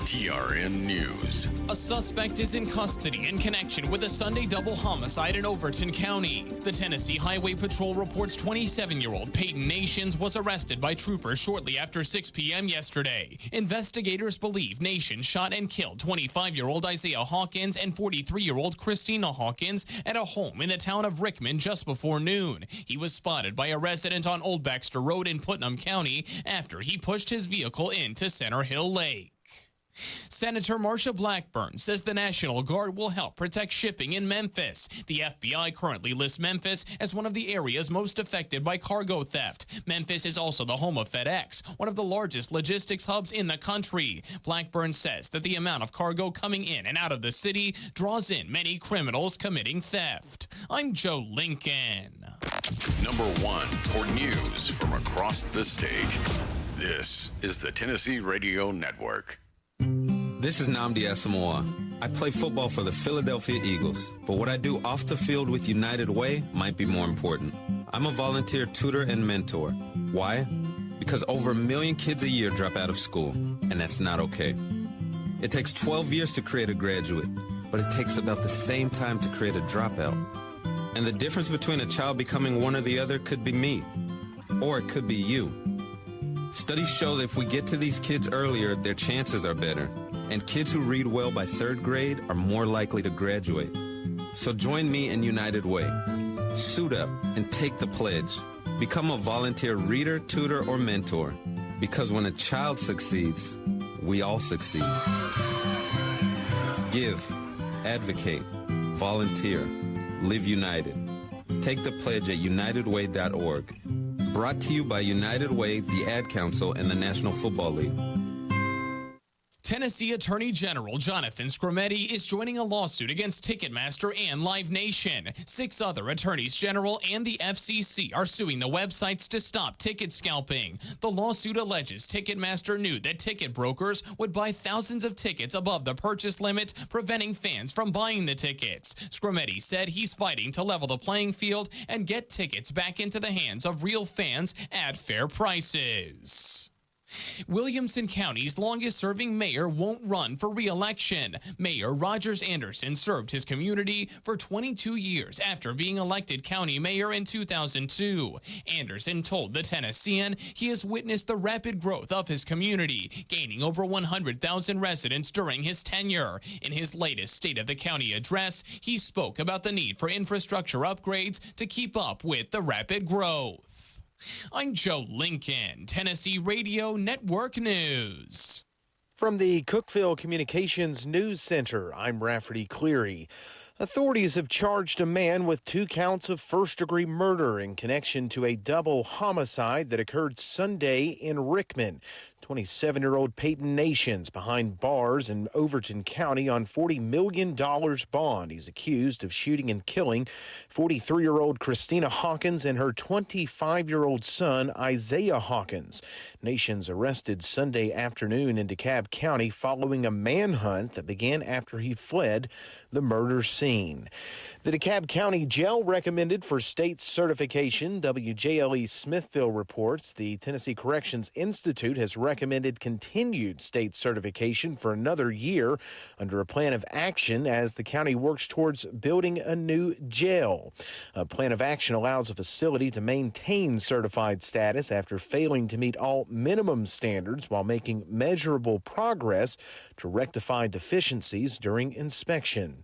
TRN News. A suspect is in custody in connection with a Sunday double homicide in Overton County. The Tennessee Highway Patrol reports 27-year-old Peyton Nations was arrested by troopers shortly after 6 p.m. yesterday. Investigators believe Nations shot and killed 25-year-old Isaiah Hawkins and 43-year-old Christina Hawkins at a home in the town of Rickman just before noon. He was spotted by a resident on Old Baxter Road in Putnam County after he pushed his vehicle into Center Hill Lake. Senator Marsha Blackburn says the National Guard will help protect shipping in Memphis. The FBI currently lists Memphis as one of the areas most affected by cargo theft. Memphis is also the home of FedEx, one of the largest logistics hubs in the country. Blackburn says that the amount of cargo coming in and out of the city draws in many criminals committing theft. I'm Joe Lincoln. Number 1 for news from across the state. This is the Tennessee Radio Network. This is Nnamdi Asamoah. I play football for the Philadelphia Eagles, but what I do off the field with United Way might be more important. I'm a volunteer tutor and mentor. Why? Because over 1 million kids a year drop out of school, and that's not okay. It takes 12 years to create a graduate, but it takes about the same time to create a dropout. And the difference between a child becoming one or the other could be me, or it could be you. Studies show that if we get to these kids earlier, their chances are better. And kids who read well by 3rd grade are more likely to graduate. So join me in United Way. Suit up and take the pledge. Become a volunteer reader, tutor, or mentor. Because when a child succeeds, we all succeed. Give, advocate, volunteer, live united. Take the pledge at unitedway.org. Brought to you by United Way, the Ad Council, and the National Football League. Tennessee Attorney General Jonathan Skrmetti is joining a lawsuit against Ticketmaster and Live Nation. 6 other attorneys general and the FCC are suing the websites to stop ticket scalping. The lawsuit alleges Ticketmaster knew that ticket brokers would buy thousands of tickets above the purchase limit, preventing fans from buying the tickets. Skrmetti said he's fighting to level the playing field and get tickets back into the hands of real fans at fair prices. Williamson County's longest-serving mayor won't run for re-election. Mayor Rogers Anderson served his community for 22 years after being elected county mayor in 2002. Anderson told the Tennessean he has witnessed the rapid growth of his community, gaining over 100,000 residents during his tenure. In his latest State of the County address, he spoke about the need for infrastructure upgrades to keep up with the rapid growth. I'm Joe Lincoln, Tennessee Radio Network News. From the Cookeville Communications News Center, I'm Rafferty Cleary. Authorities have charged a man with 2 counts of first-degree murder in connection to a double homicide that occurred Sunday in Rickman. 27-year-old Peyton Nations behind bars in Overton County on $40 million bond. He's accused of shooting and killing 43-year-old Christina Hawkins and her 25-year-old son, Isaiah Hawkins. Nations arrested Sunday afternoon in DeKalb County following a manhunt that began after he fled the murder scene. The DeKalb County Jail recommended for state certification. WJLE Smithville reports the Tennessee Corrections Institute has recommended continued state certification for another year under a plan of action as the county works towards building a new jail. A plan of action allows a facility to maintain certified status after failing to meet all minimum standards while making measurable progress to rectify deficiencies during inspection.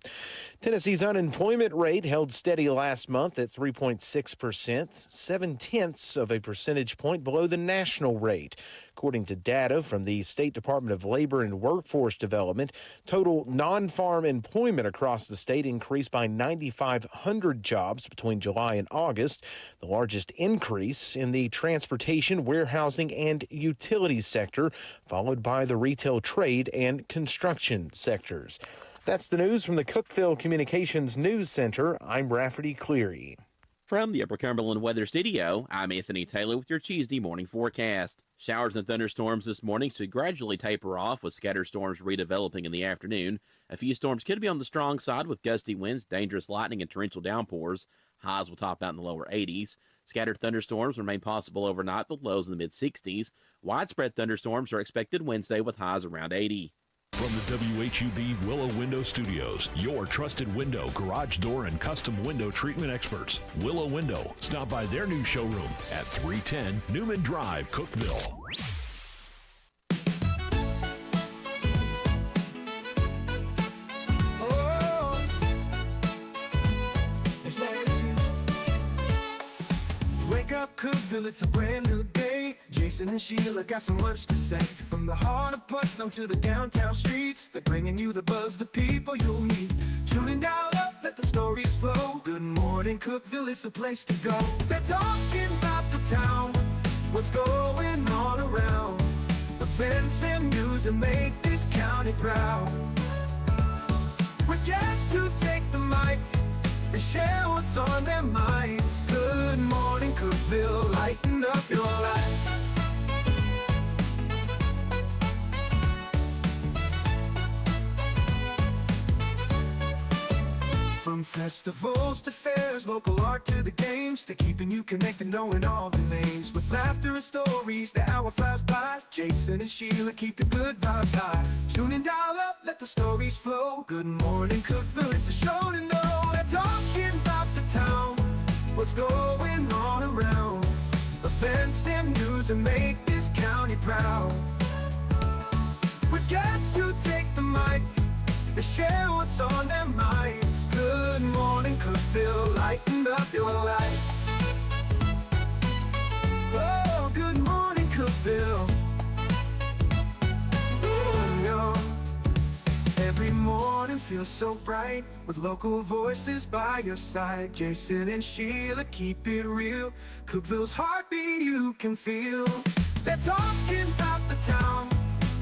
Tennessee's unemployment rate held steady last month at 3.6%, 0.7 of a percentage point below the national rate. According to data from the State Department of Labor and Workforce Development, total non-farm employment across the state increased by 9,500 jobs between July and August, the largest increase in the transportation, warehousing, and utilities sector, followed by the retail, trade, and construction sectors. That's the news from the Cookeville Communications News Center. I'm Rafferty Cleary. From the Upper Cumberland Weather Studio, I'm Anthony Taylor with your Tuesday morning forecast. Showers and thunderstorms this morning should gradually taper off with scattered storms redeveloping in the afternoon. A few storms could be on the strong side with gusty winds, dangerous lightning, and torrential downpours. Highs will top out in the lower 80s. Scattered thunderstorms remain possible overnight with lows in the mid-60s. Widespread thunderstorms are expected Wednesday with highs around 80. From the WHUB Willow Window Studios, your trusted window, garage door, and custom window treatment experts. Willow Window. Stop by their new showroom at 310 Newman Drive, Cookeville. Wake up, Cookeville, it's a brand new day. Jason and Sheila got so much to say. From the heart of Putnam to the downtown streets, they're bringing you the buzz, the people you'll meet. Tuning dial up, let the stories flow. Good morning, Cookeville, it's a place to go. They're talking about the town, what's going on around. Events and news that make this county proud. With guests who take the mic and share what's on their minds. Good morning, Cookeville, lighten up your life. From festivals to fairs, local art to the games, they're keeping you connected, knowing all the names. With laughter and stories, the hour flies by. Jason and Sheila keep the good vibes high. Tune in, dial up, let the stories flow. Good morning, Cookeville, it's a show to know. They're talking about the town, what's going on around. Events and news that make this county proud. With guests who take the mic, they share what's on their minds. Good morning, Cookeville, lighten up your life. Oh, good morning, Cookeville. Every morning feels so bright, with local voices by your side. Jason and Sheila keep it real. Cookeville's heartbeat you can feel. They're talking about the town,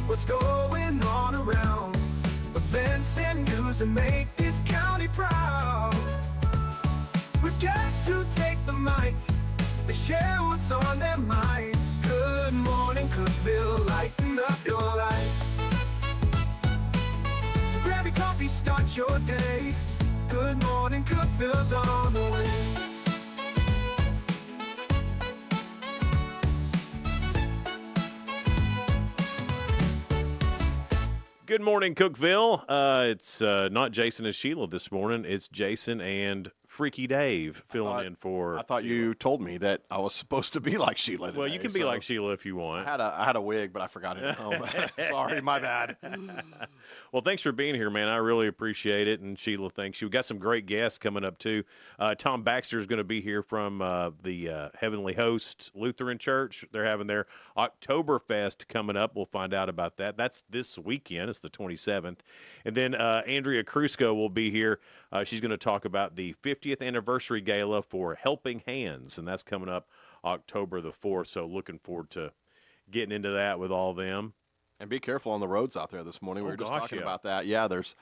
what's going on around. Events and news that make this county proud. With guests who take the mic, they share what's on their minds. Good morning, Cookeville, lighten up your life. So grab your coffee, start your day. Good morning, Cookeville's on the way. Good morning, Cookeville. It's not Jason and Sheila this morning. It's Jason and Freaky Dave filling in for. I thought you told me that I was supposed to be like Sheila today. Well, you can be like Sheila if you want. I had a wig, but I forgot it at home. Sorry, my bad. Well, thanks for being here, man. I really appreciate it. And Sheila, thanks you. We got some great guests coming up, too. Tom Baxter is going to be here from the Heavenly Host Lutheran Church. They're having their Octoberfest coming up. We'll find out about that. That's this weekend. It's the 27th. And then Andrea Kruska will be here. She's going to talk about the 50th anniversary gala for Helping Hands, and that's coming up October the 4th. So looking forward to getting into that with all of them. And be careful on the roads out there this morning. We were just talking about that. Yeah, there's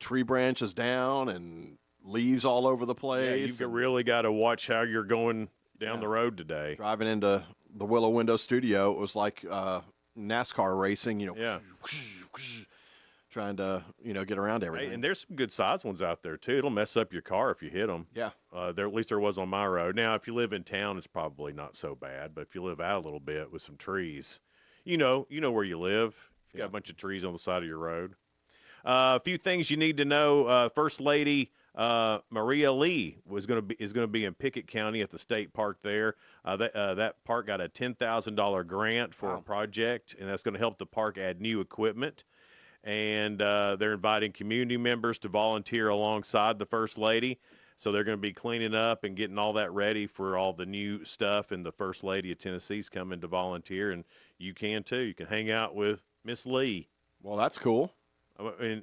tree branches down and leaves all over the place. Yeah, you've really got to watch how you're going down the road today. Driving into the Willow Window Studio, it was like NASCAR racing, trying to, get around everything. Hey, and there's some good sized ones out there, too. It'll mess up your car if you hit them. Yeah. At least there was on my road. Now, if you live in town, it's probably not so bad. But if you live out a little bit with some trees, you know where you live. You got a bunch of trees on the side of your road. A few things you need to know. First Lady Maria Lee is going to be in Pickett County at the state park there. That park got a $10,000 grant for a project, and that's going to help the park add new equipment. And they're inviting community members to volunteer alongside the First Lady. So they're going to be cleaning up and getting all that ready for all the new stuff. And the First Lady of Tennessee's coming to volunteer, and you can too. You can hang out with Miss Lee. Well, that's cool. I mean,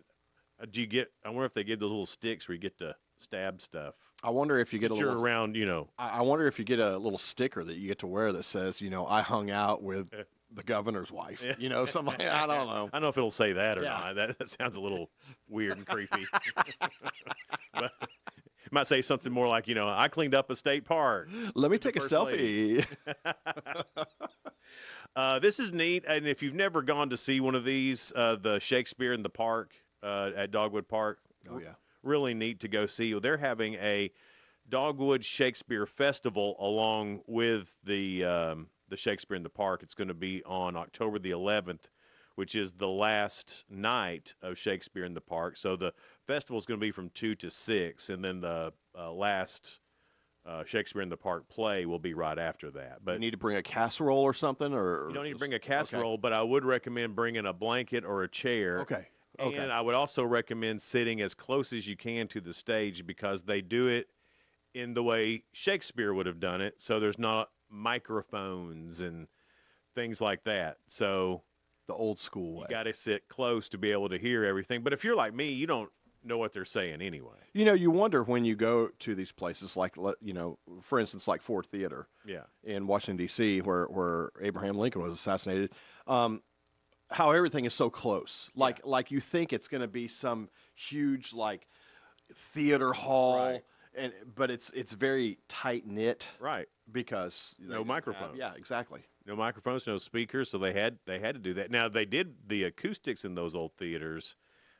I wonder if they give those little sticks where you get to stab stuff. I wonder if you get you're around, I wonder if you get a little sticker that you get to wear that says, I hung out with the governor's wife. Something I don't know. I don't know if it'll say that or not. That sounds a little weird and creepy. But it might say something more like, I cleaned up a state park. Let me take a selfie. This is neat. And if you've never gone to see one of these, the Shakespeare in the Park at Dogwood Park. Oh, yeah. Really neat to go see. They're having a Dogwood Shakespeare Festival along with the Shakespeare in the Park. It's going to be on October the 11th, which is the last night of Shakespeare in the Park. So the festival is going to be from 2 to 6, and then the last Shakespeare in the Park play will be right after that. But you need to bring a casserole or something, or you don't need to bring a casserole, but I would recommend bringing a blanket or a chair. Okay. And I would also recommend sitting as close as you can to the stage, because they do it in the way Shakespeare would have done it. So there's not microphones and things like that. So the old school way. You got to sit close to be able to hear everything. But if you're like me, you don't know what they're saying anyway. You know, you wonder when you go to these places, like, you know, for instance, like Ford Theater, in Washington D.C., where Abraham Lincoln was assassinated, how everything is so close. Like you think it's going to be some huge like theater hall, but it's very tight knit, right? Because no microphones. Yeah, exactly. No microphones, no speakers, so they had to do that. Now they did the acoustics in those old theaters.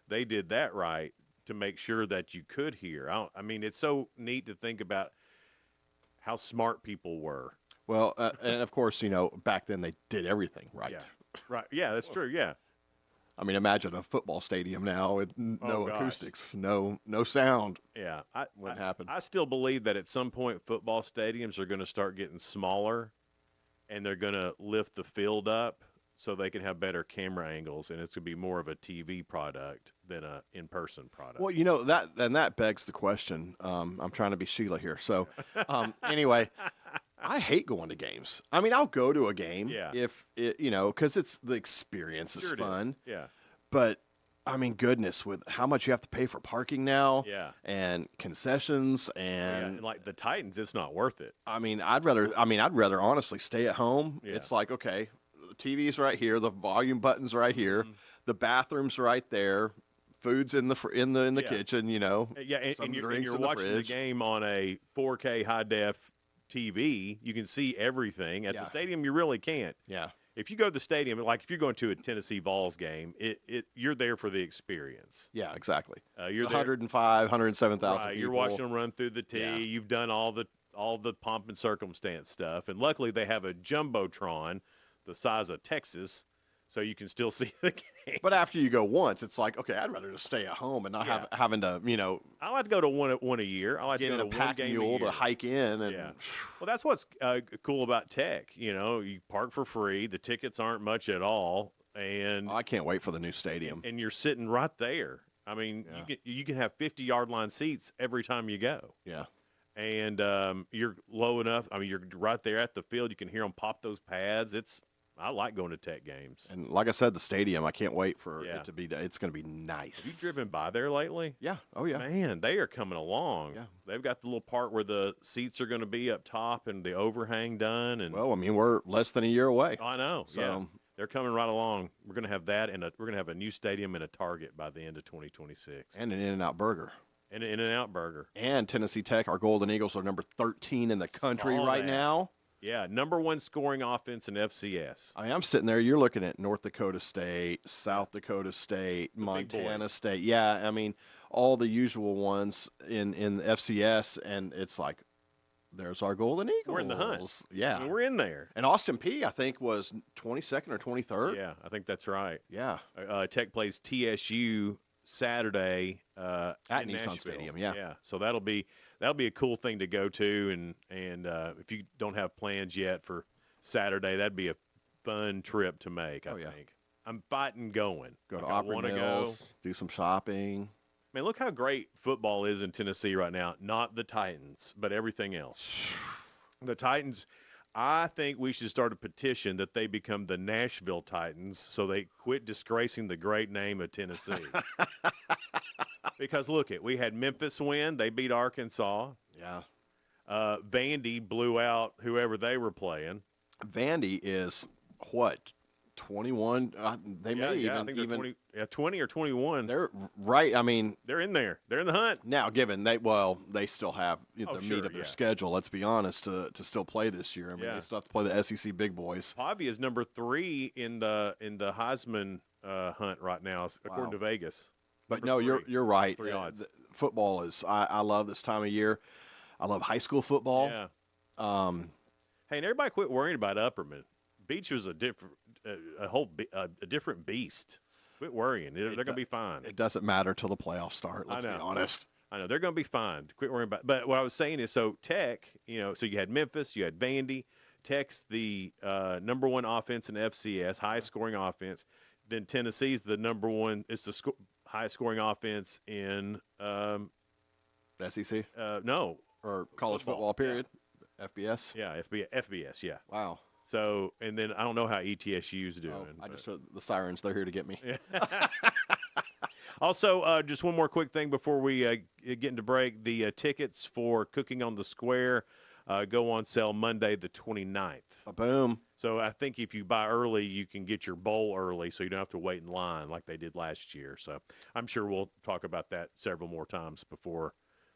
They did that right to make sure that you could hear. I mean, it's so neat to think about how smart people were. Well, and of course, you know, back then they did everything right. Yeah. Right. Yeah, that's true. Yeah. I mean, imagine a football stadium now with no acoustics, no sound. Yeah. Wouldn't happen. I still believe that at some point football stadiums are going to start getting smaller, and they're going to lift the field up so they can have better camera angles, and it's going to be more of a TV product than a in-person product. Well, you know, that begs the question. I'm trying to be Sheila here. So anyway, I hate going to games. I mean, I'll go to a game if it, you know, because it's the experience is fun. Yeah. But I mean, goodness, with how much you have to pay for parking now, and concessions, and like the Titans, it's not worth it. I mean, I'd rather honestly stay at home. Yeah. It's like, okay, the TV's right here, the volume button's right here, the bathroom's right there. Food's in the kitchen, you know. Yeah, and you're watching the game on a 4K high def TV. You can see everything. At the stadium, you really can't. Yeah. If you go to the stadium, like if you're going to a Tennessee Vols game, you're there for the experience. Yeah, exactly. You're 105, 107,000 people. You're watching them run through the tee. Yeah. You've done all the pomp and circumstance stuff, and luckily they have a jumbotron the size of Texas, so you can still see the game. But after you go once, it's like, okay, I'd rather just stay at home and not having to, you know. I like to go to one a year. I like to go to one pack game mule to hike in. And, well, that's what's cool about Tech. You know, you park for free. The tickets aren't much at all, and I can't wait for the new stadium. And you're sitting right there. I mean, you can have 50-yard line seats every time you go. Yeah. And you're low enough. I mean, you're right there at the field. You can hear them pop those pads. I like going to Tech games. And like I said, the stadium, I can't wait for it to be. It's going to be nice. Have you driven by there lately? Yeah. Oh, yeah. Man, they are coming along. Yeah. They've got the little part where the seats are going to be up top and the overhang done. And well, I mean, we're less than a year away. I know. So, yeah. They're coming right along. We're going to have that, and we're going to have a new stadium and a Target by the end of 2026. And an In-N-Out burger. And an In-N-Out burger. And Tennessee Tech, our Golden Eagles, are number 13 in the country right now. Yeah, number 1 scoring offense in FCS. I mean, I'm sitting there. You're looking at North Dakota State, South Dakota State, Montana State. Yeah, I mean, all the usual ones in FCS, and it's like, there's our Golden Eagles. We're in the hunt. Yeah. I mean, we're in there. And Austin Peay, I think, was 22nd or 23rd. Yeah, I think that's right. Yeah. Tech plays TSU Saturday at Nissan Nashville. Stadium. Yeah. Yeah. So that'll be a cool thing to go to, and if you don't have plans yet for Saturday, that'd be a fun trip to make. I think I'm fighting going. Go to Opry Mills, do some shopping. Man, look how great football is in Tennessee right now. Not the Titans, but everything else. The Titans. I think we should start a petition that they become the Nashville Titans so they quit disgracing the great name of Tennessee. Because look we had Memphis win. They beat Arkansas. Yeah. Vandy blew out whoever they were playing. Vandy is what? 21. They may even. I think they're 20 or 21. They're right. I mean, they're in there. They're in the hunt. Now, given they still have the meat of their schedule. Let's be honest, to still play this year. I mean, they still have to play the SEC big boys. Pavia is number 3 in the Heisman hunt right now, according to Vegas. But no, you're right. 3 odds. Football is. I love this time of year. I love high school football. Yeah. Hey, and everybody quit worrying about Upperman. Beach was a different beast. Quit worrying. They're going to be fine. It doesn't matter till the playoffs start. Let's be honest. I know they're going to be fine. Quit worrying about. But what I was saying is, so Tech, so you had Memphis, you had Vandy. Tech's the number one offense in FCS, highest scoring offense. Then Tennessee's the number one. It's the highest scoring offense in the SEC. No, or college football period. Yeah. FBS. Yeah, FBS. Yeah. Wow. So, and then I don't know how ETSU's doing. I just heard the sirens. They're here to get me. Also, just one more quick thing before we get into break. The tickets for Cooking on the Square go on sale Monday the 29th. Boom. So I think if you buy early, you can get your bowl early so you don't have to wait in line like they did last year. So I'm sure we'll talk about that several more times before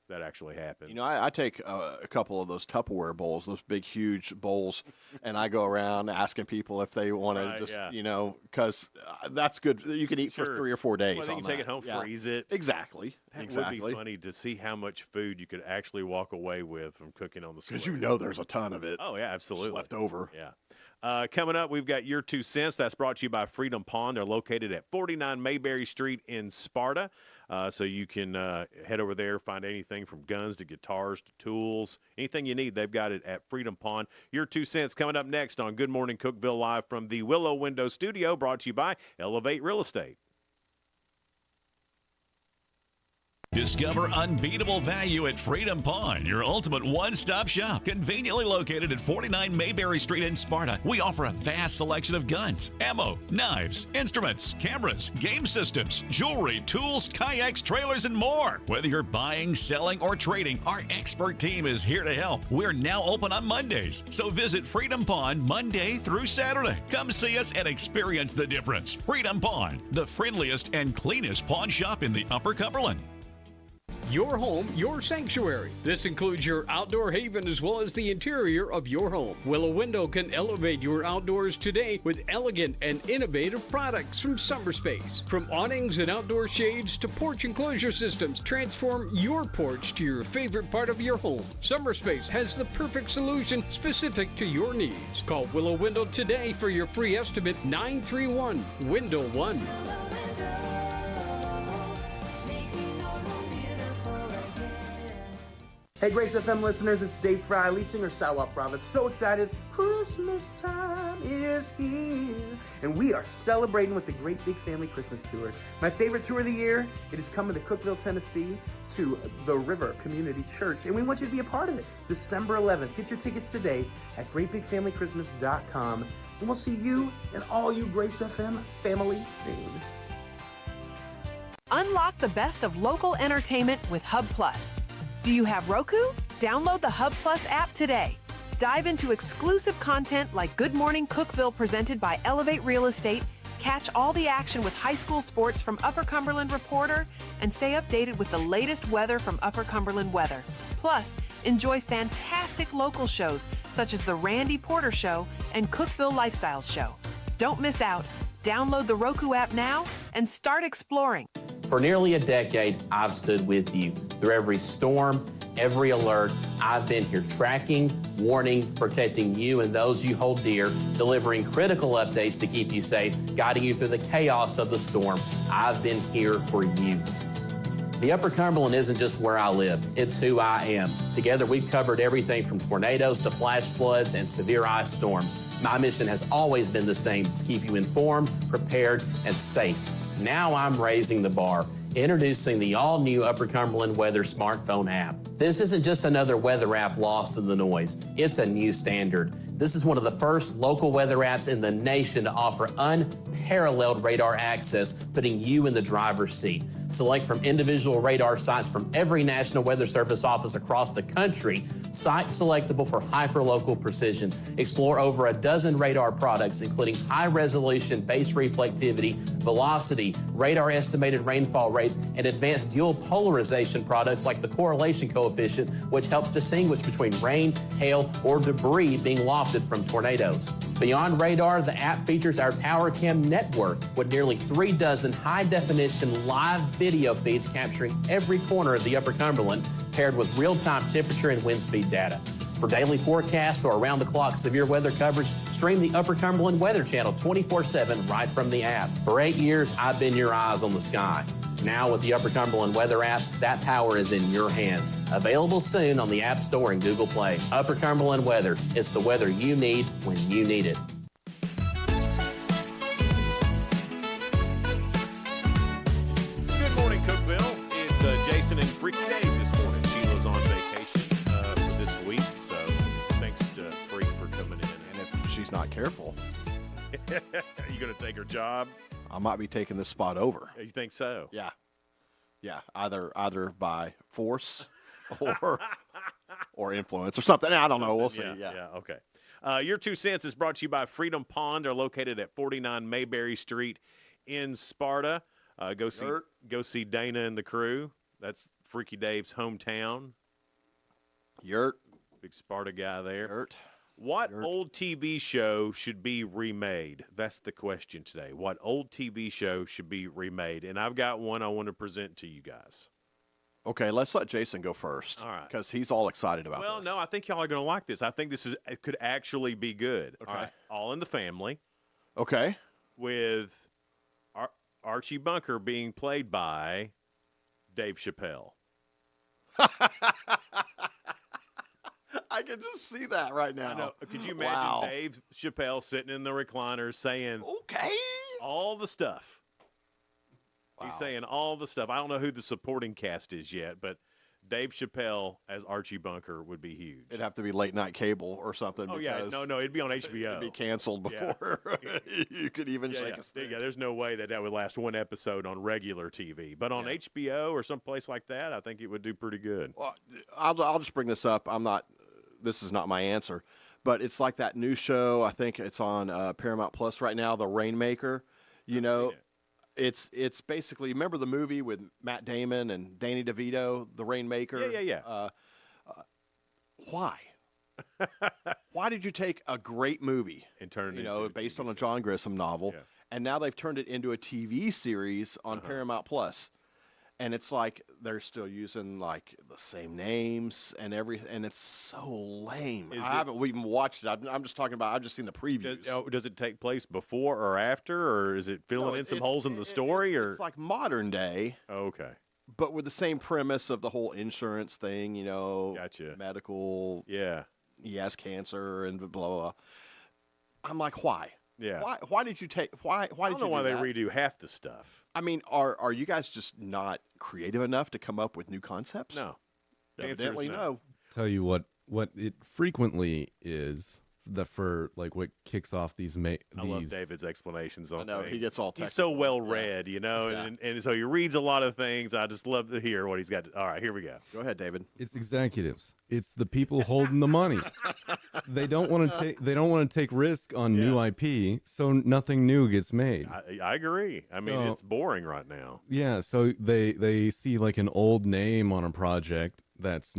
that actually happens. I take a couple of those Tupperware bowls, those big, huge bowls, and I go around asking people if they want to because that's good. You can eat for 3 or 4 days. Well, then you take it home, freeze it. Exactly. That would be funny to see how much food you could actually walk away with from Cooking on the Square. Because there's a ton of it. Oh, yeah, absolutely. Just left over. Yeah. Coming up, we've got Your 2 Cents. That's brought to you by Freedom Pond. They're located at 49 Mayberry Street in Sparta. So you can head over there, find anything from guns to guitars to tools. Anything you need, they've got it at Freedom Pond. Your 2 Cents coming up next on Good Morning Cookeville, live from the Willow Window Studio, brought to you by Elevate Real Estate. Discover unbeatable value at Freedom Pond, your ultimate one-stop shop. Conveniently located at 49 Mayberry Street in Sparta, we offer a vast selection of guns, ammo, knives, instruments, cameras, game systems, jewelry, tools, kayaks, trailers, and more. Whether you're buying, selling, or trading, our expert team is here to help. We're now open on Mondays, so visit Freedom Pond Monday through Saturday. Come see us and experience the difference. Freedom Pond, the friendliest and cleanest pawn shop in the Upper Cumberland. Your home, your sanctuary. This includes your outdoor haven as well as the interior of your home. Willow Window can elevate your outdoors today with elegant and innovative products from SummerSpace. From awnings and outdoor shades to porch enclosure systems, transform your porch to your favorite part of your home. SummerSpace has the perfect solution specific to your needs. Call Willow Window today for your free estimate, 931-WINDOW-1. Hey Grace FM listeners, it's Dave Fry, lead singer Sawa Province. So excited, Christmas time is here. And we are celebrating with the Great Big Family Christmas Tour. My favorite tour of the year, it is coming to Cookeville, Tennessee to the River Community Church. And we want you to be a part of it. December 11th. Get your tickets today at greatbigfamilychristmas.com. And we'll see you and all you Grace FM family soon. Unlock the best of local entertainment with Hub Plus. Do you have Roku? Download the Hub Plus app today. Dive into exclusive content like Good Morning Cookeville presented by Elevate Real Estate, catch all the action with high school sports from Upper Cumberland Reporter, and stay updated with the latest weather from Upper Cumberland Weather. Plus, enjoy fantastic local shows such as The Randy Porter Show and Cookeville Lifestyles Show. Don't miss out. Download the Roku app now and start exploring. For nearly a decade, I've stood with you. Through every storm, every alert, I've been here tracking, warning, protecting you and those you hold dear, delivering critical updates to keep you safe, guiding you through the chaos of the storm. I've been here for you. The Upper Cumberland isn't just where I live, it's who I am. Together, we've covered everything from tornadoes to flash floods and severe ice storms. My mission has always been the same, to keep you informed, prepared, and safe. Now I'm raising the bar, introducing the all-new Upper Cumberland Weather smartphone app. This isn't just another weather app lost in the noise. It's a new standard. This is one of the first local weather apps in the nation to offer unparalleled radar access, putting you in the driver's seat. Select from individual radar sites from every National Weather Service office across the country, sites selectable for hyper-local precision. Explore over a dozen radar products, including high-resolution base reflectivity, velocity, radar estimated rainfall rates, and advanced dual polarization products like the correlation coefficient, which helps distinguish between rain, hail, or debris being lofted from tornadoes. Beyond radar, the app features our Tower Cam network with nearly 36 high-definition live video feeds capturing every corner of the Upper Cumberland, paired with real-time temperature and wind speed data. For daily forecast or around-the-clock severe weather coverage, stream the Upper Cumberland Weather Channel 24/7 right from the app. For 8 years, I've been your eyes on the sky. Now with the Upper Cumberland Weather app, that power is in your hands. Available soon on the App Store and Google Play. Upper Cumberland Weather. It's the weather you need when you need it. Good morning, Cookeville. It's Jason and Freaky Dave this morning. Sheila's on vacation for this week, so thanks to Freak for coming in. And if she's not careful, Are you going to take her job? I might be taking this spot over. You think so? Yeah. Yeah, either by force or influence or something. I don't know. We'll see. Yeah. Okay. Your 2 cents is brought to you by Freedom Pond. They're located at 49 Mayberry Street in Sparta. Go see Dana and the crew. That's Freaky Dave's hometown. Yurt. Big Sparta guy there. Yurt. What old TV show should be remade? That's the question today. What old TV show should be remade? And I've got one I want to present to you guys. Okay, let's let Jason go first. All right. Because he's all excited about this. Well, no, I think y'all are going to like this. I think it could actually be good. Okay. All right. All in the Family. Okay. With Archie Bunker being played by Dave Chappelle. I can just see that right now. I know. Could you imagine Dave Chappelle sitting in the recliner saying, okay, all the stuff? Wow. He's saying all the stuff. I don't know who the supporting cast is yet, but Dave Chappelle as Archie Bunker would be huge. It'd have to be late night cable or something. Oh, yeah. No, it'd be on HBO. It'd be canceled before you could even shake a stick. Yeah, there's no way that would last one episode on regular TV. But on HBO or someplace like that, I think it would do pretty good. Well, I'll just bring this up. This is not my answer, but it's like that new show. I think it's on Paramount Plus right now, The Rainmaker. You know, it's basically, remember the movie with Matt Damon and Danny DeVito, The Rainmaker? Yeah. Why? Why did you take a great movie and turn it into based on a John Grisham novel, and now they've turned it into a TV series on Paramount Plus? And it's like they're still using like the same names and everything, and it's so lame. I haven't even watched it. I'm just talking about. I've just seen the previews. Does it take place before or after, or is it filling in some holes in the story? It's like modern day. Oh, okay. But with the same premise of the whole insurance thing, Gotcha. Medical. Yeah. He has cancer and blah blah blah. I'm like, why? Yeah. Why did you take? Why did you? I don't know why do they redo half the stuff. I mean, are you guys just not creative enough to come up with new concepts? No. Evidently, no. Tell you what it frequently is what kicks off these. I love David's explanations on. I know things. he gets all technical. He's so well read, and so he reads a lot of things. I just love to hear what he's got. All right, here we go. Go ahead, David. It's executives. It's the people holding the money. They don't want to take. They don't want to take risk on new IP, so nothing new gets made. I agree. I mean, it's boring right now. Yeah, so they see like an old name on a project that's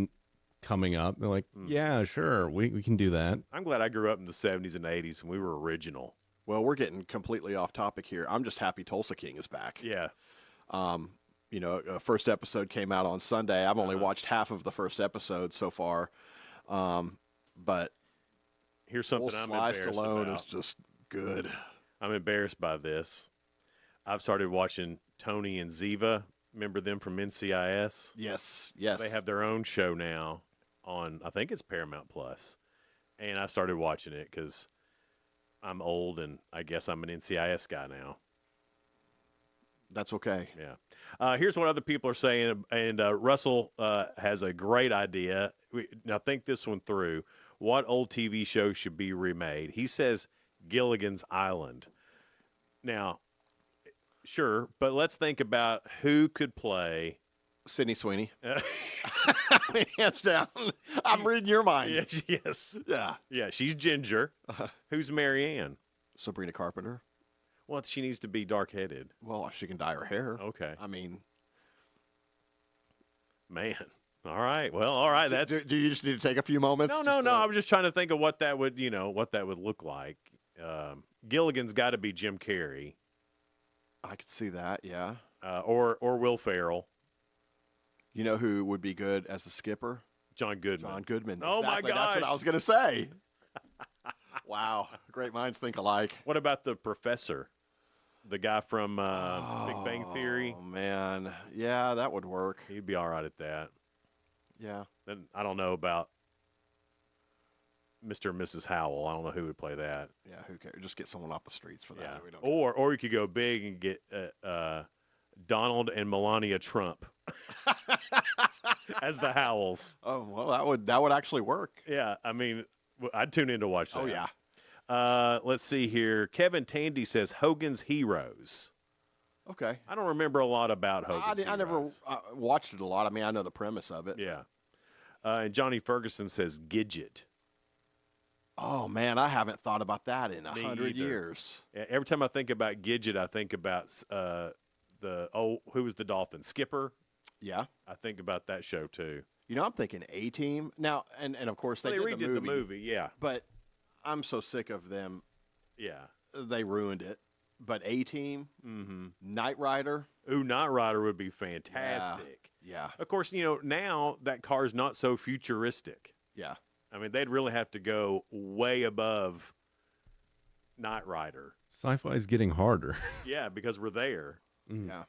coming up. They're like, yeah, sure, we can do that. I'm glad I grew up in the 70s and 80s when we were original. Well, we're getting completely off topic here. I'm just happy Tulsa King is back. Yeah. First episode came out on Sunday. I've only watched half of the first episode so far. But here's something I'm embarrassed Stallone about. is just good. I'm embarrassed by this. I've started watching Tony and Ziva. Remember them from NCIS? Yes. They have their own show now on, I think it's Paramount Plus. And I started watching it because I'm old and I guess I'm an NCIS guy now. That's okay. Yeah. Here's what other people are saying. And Russell has a great idea. Now think this one through. What old TV show should be remade? He says Gilligan's Island. Now, sure, but let's think about who could play Sydney Sweeney. Hands down. I'm reading your mind. Yes. Yeah. Yeah, she's Ginger. Who's Mary Ann? Sabrina Carpenter. Well, she needs to be dark-headed. Well, she can dye her hair. Okay. I mean. Man. All right. Well, all right. Do you just need to take a few moments? No. I was just trying to think of what that would look like. Gilligan's got to be Jim Carrey. I could see that, yeah. Or Will Ferrell. You know who would be good as the skipper? John Goodman. John Goodman. Oh, my Exactly, gosh. That's what I was going to say. Wow. Great minds think alike. What about the professor? The guy from Big Bang Theory? Oh, man. Yeah, that would work. He'd be all right at that. Yeah. Then I don't know about Mr. and Mrs. Howell. I don't know who would play that. Yeah, who cares? Just get someone off the streets for that. Yeah. We don't Or you could go big and get Donald and Melania Trump as the Howells. Oh, well, that would actually work. Yeah, I mean, I'd tune in to watch that. Oh, yeah. Let's see here. Kevin Tandy says Hogan's Heroes. Okay. I don't remember a lot about Hogan's Heroes. I never watched it a lot. I mean, I know the premise of it. Yeah. And Johnny Ferguson says Gidget. Oh, man, I haven't thought about that in 100 either. years. Every time I think about Gidget, I think about who was the Dolphin? Skipper? Yeah. I think about that show, too. You know, I'm thinking A-Team. Now, and of course, they redid the movie, yeah. But I'm so sick of them. Yeah. They ruined it. But A-Team, Knight Rider. Ooh, Knight Rider would be fantastic. Yeah. Of course, now that car's not so futuristic. Yeah. I mean, they'd really have to go way above Knight Rider. Sci-fi's getting harder. Yeah, because we're there. Yeah.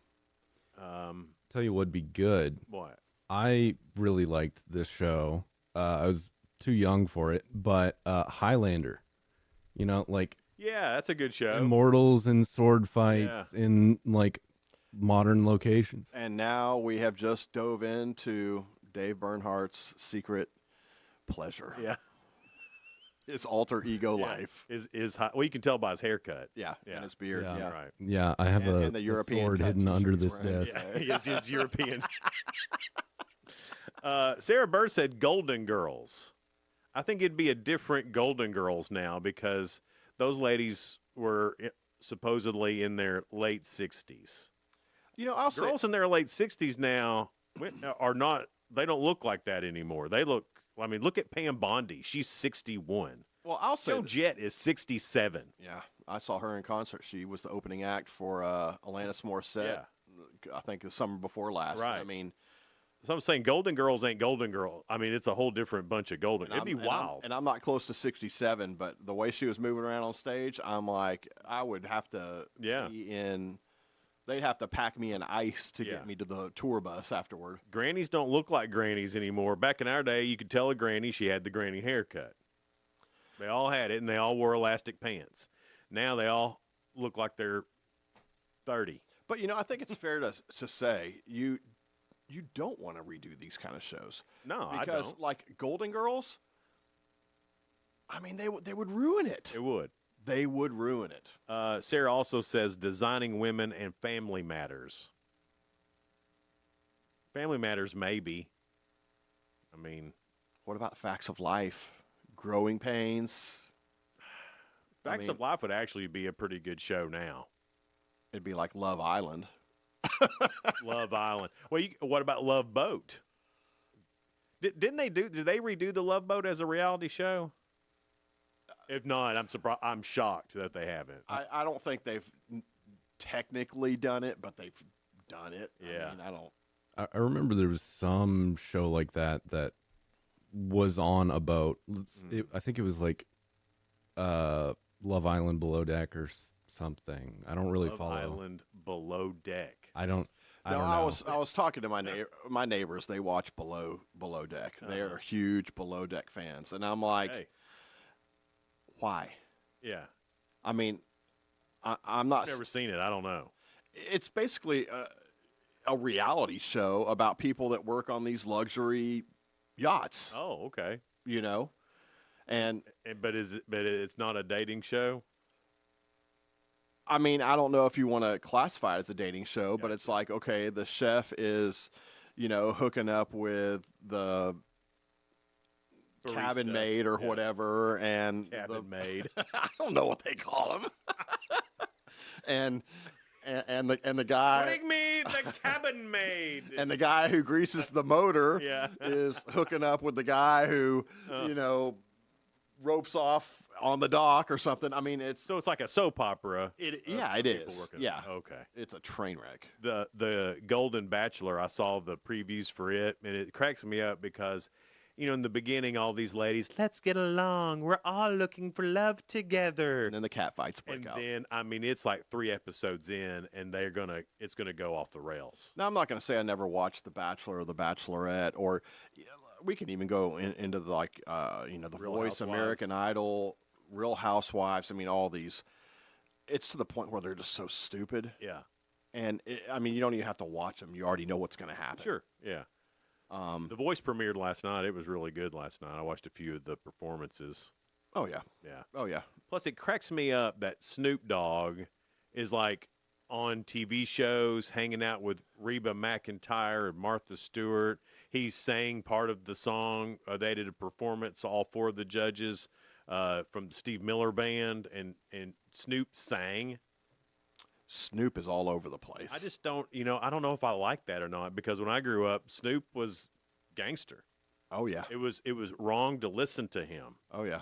Tell you what'd be good. What? I really liked this show. I was too young for it, but Highlander. Yeah, that's a good show. Immortals and sword fights in modern locations. And now we have just dove into Dave Bernhardt's secret pleasure. Yeah. His alter ego life. Well, you can tell by his haircut. Yeah, and his beard. Yeah. Right. Yeah, I have and the European sword cut hidden under t-shirts this wearing. desk. Yeah, he's European. Sarah Bird said Golden Girls. I think it'd be a different Golden Girls now because those ladies were supposedly in their late 60s. I'll say girls in their late 60s now are not. They don't look like that anymore. They look. I mean, look at Pam Bondi. She's 61. Well, I'll say Joe Jett is 67. Yeah, I saw her in concert. She was the opening act for Alanis Morissette. I think the summer before last. Right. I mean, so I'm saying Golden Girls ain't Golden Girl. I mean, it's a whole different bunch of Golden. It'd be wild. And I'm not close to 67, but the way she was moving around on stage, I'm like, I would have to be in. They'd have to pack me in ice to get me to the tour bus afterward. Grannies don't look like grannies anymore. Back in our day, you could tell a granny she had the granny haircut. They all had it, and they all wore elastic pants. Now they all look like they're 30. But, I think it's fair to say you don't want to redo these kind of shows. No, I because, don't. like Golden Girls, I mean, they would ruin it. It would. They would ruin it. Sarah also says Designing Women and Family Matters. Family Matters, maybe. I mean. What about Facts of Life? Growing Pains? Facts of Life would actually be a pretty good show now. It'd be like Love Island. Love Island. Well, what about Love Boat? Did they redo the Love Boat as a reality show? If not, I'm surprised. I'm shocked that they haven't. I don't think they've technically done it, but they've done it. Yeah. I don't. I remember there was some show like that was on a boat. I think it was like Love Island Below Deck or something. I don't really follow. Love Island Below Deck. I don't know. I was talking to my neighbors. They watch Below Deck. They are huge Below Deck fans, and I'm like, why? Yeah. I mean, I'm not. I've never seen it. I don't know. It's basically a reality show about people that work on these luxury yachts. Oh, okay. But it's not a dating show. I mean, I don't know if you want to classify it as a dating show, but it's like, okay, the chef is, hooking up with the cabin maid or whatever, and cabin maid. I don't know what they call them. and the guy. Bring me the cabin maid. And the guy who greases the motor is hooking up with the guy who, ropes off on the dock or something. I mean, it's like a soap opera. It is. Yeah. Okay. It's a train wreck. The Golden Bachelor, I saw the previews for it, and it cracks me up because in the beginning, all these ladies, let's get along. We're all looking for love together. And then the cat fights break out. And then, it's like 3 episodes in, and it's gonna go off the rails. Now, I'm not going to say I never watched The Bachelor or The Bachelorette, or we can even go into The Real Voice, Housewives. American Idol, Real Housewives. I mean, all these. It's to the point where they're just so stupid. Yeah. And, you don't even have to watch them. You already know what's going to happen. Sure, yeah. The Voice premiered last night. It was really good last night. I watched a few of the performances. Oh, yeah. Yeah. Oh, yeah. Plus, it cracks me up that Snoop Dogg is like on TV shows, hanging out with Reba McEntire and Martha Stewart. He sang part of the song. They did a performance, all 4 of the judges from Steve Miller Band, and Snoop sang. Snoop is all over the place. I just don't, I don't know if I like that or not, because when I grew up, Snoop was gangster. Oh, yeah. It was wrong to listen to him. Oh, yeah.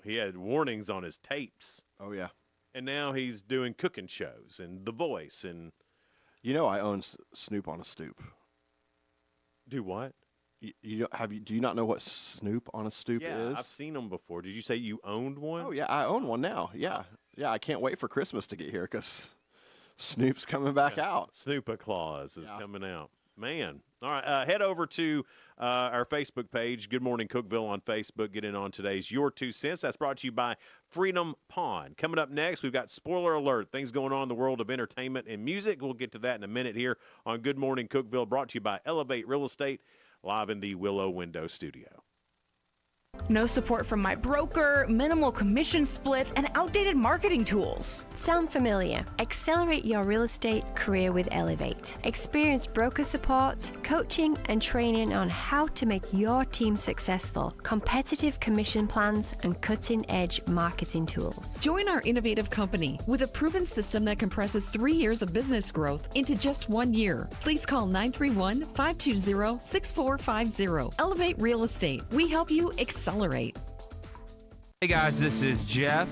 He had warnings on his tapes. Oh, yeah. And now he's doing cooking shows and The Voice and. I own Snoop on a stoop. Do what? Do you not know what Snoop on a stoop is? Yeah, I've seen them before. Did you say you owned one? Oh, yeah, I own one now. Yeah. Yeah, I can't wait for Christmas to get here because Snoop's coming back out. Snoopa Claus is coming out. Man. All right, head over to our Facebook page, Good Morning Cookeville on Facebook. Get in on today's Your 2 Cents. That's brought to you by Freedom Pond. Coming up next, we've got spoiler alert, things going on in the world of entertainment and music. We'll get to that in a minute here on Good Morning Cookeville, brought to you by Elevate Real Estate, live in the Willow Window Studio. No support from my broker, minimal commission splits, and outdated marketing tools. Sound familiar? Accelerate your real estate career with Elevate. Experience broker support, coaching, and training on how to make your team successful, competitive commission plans, and cutting-edge marketing tools. Join our innovative company with a proven system that compresses 3 years of business growth into just 1 year. Please call 931-520-6450. Elevate Real Estate. We help you accelerate. Hey guys, this is Jeff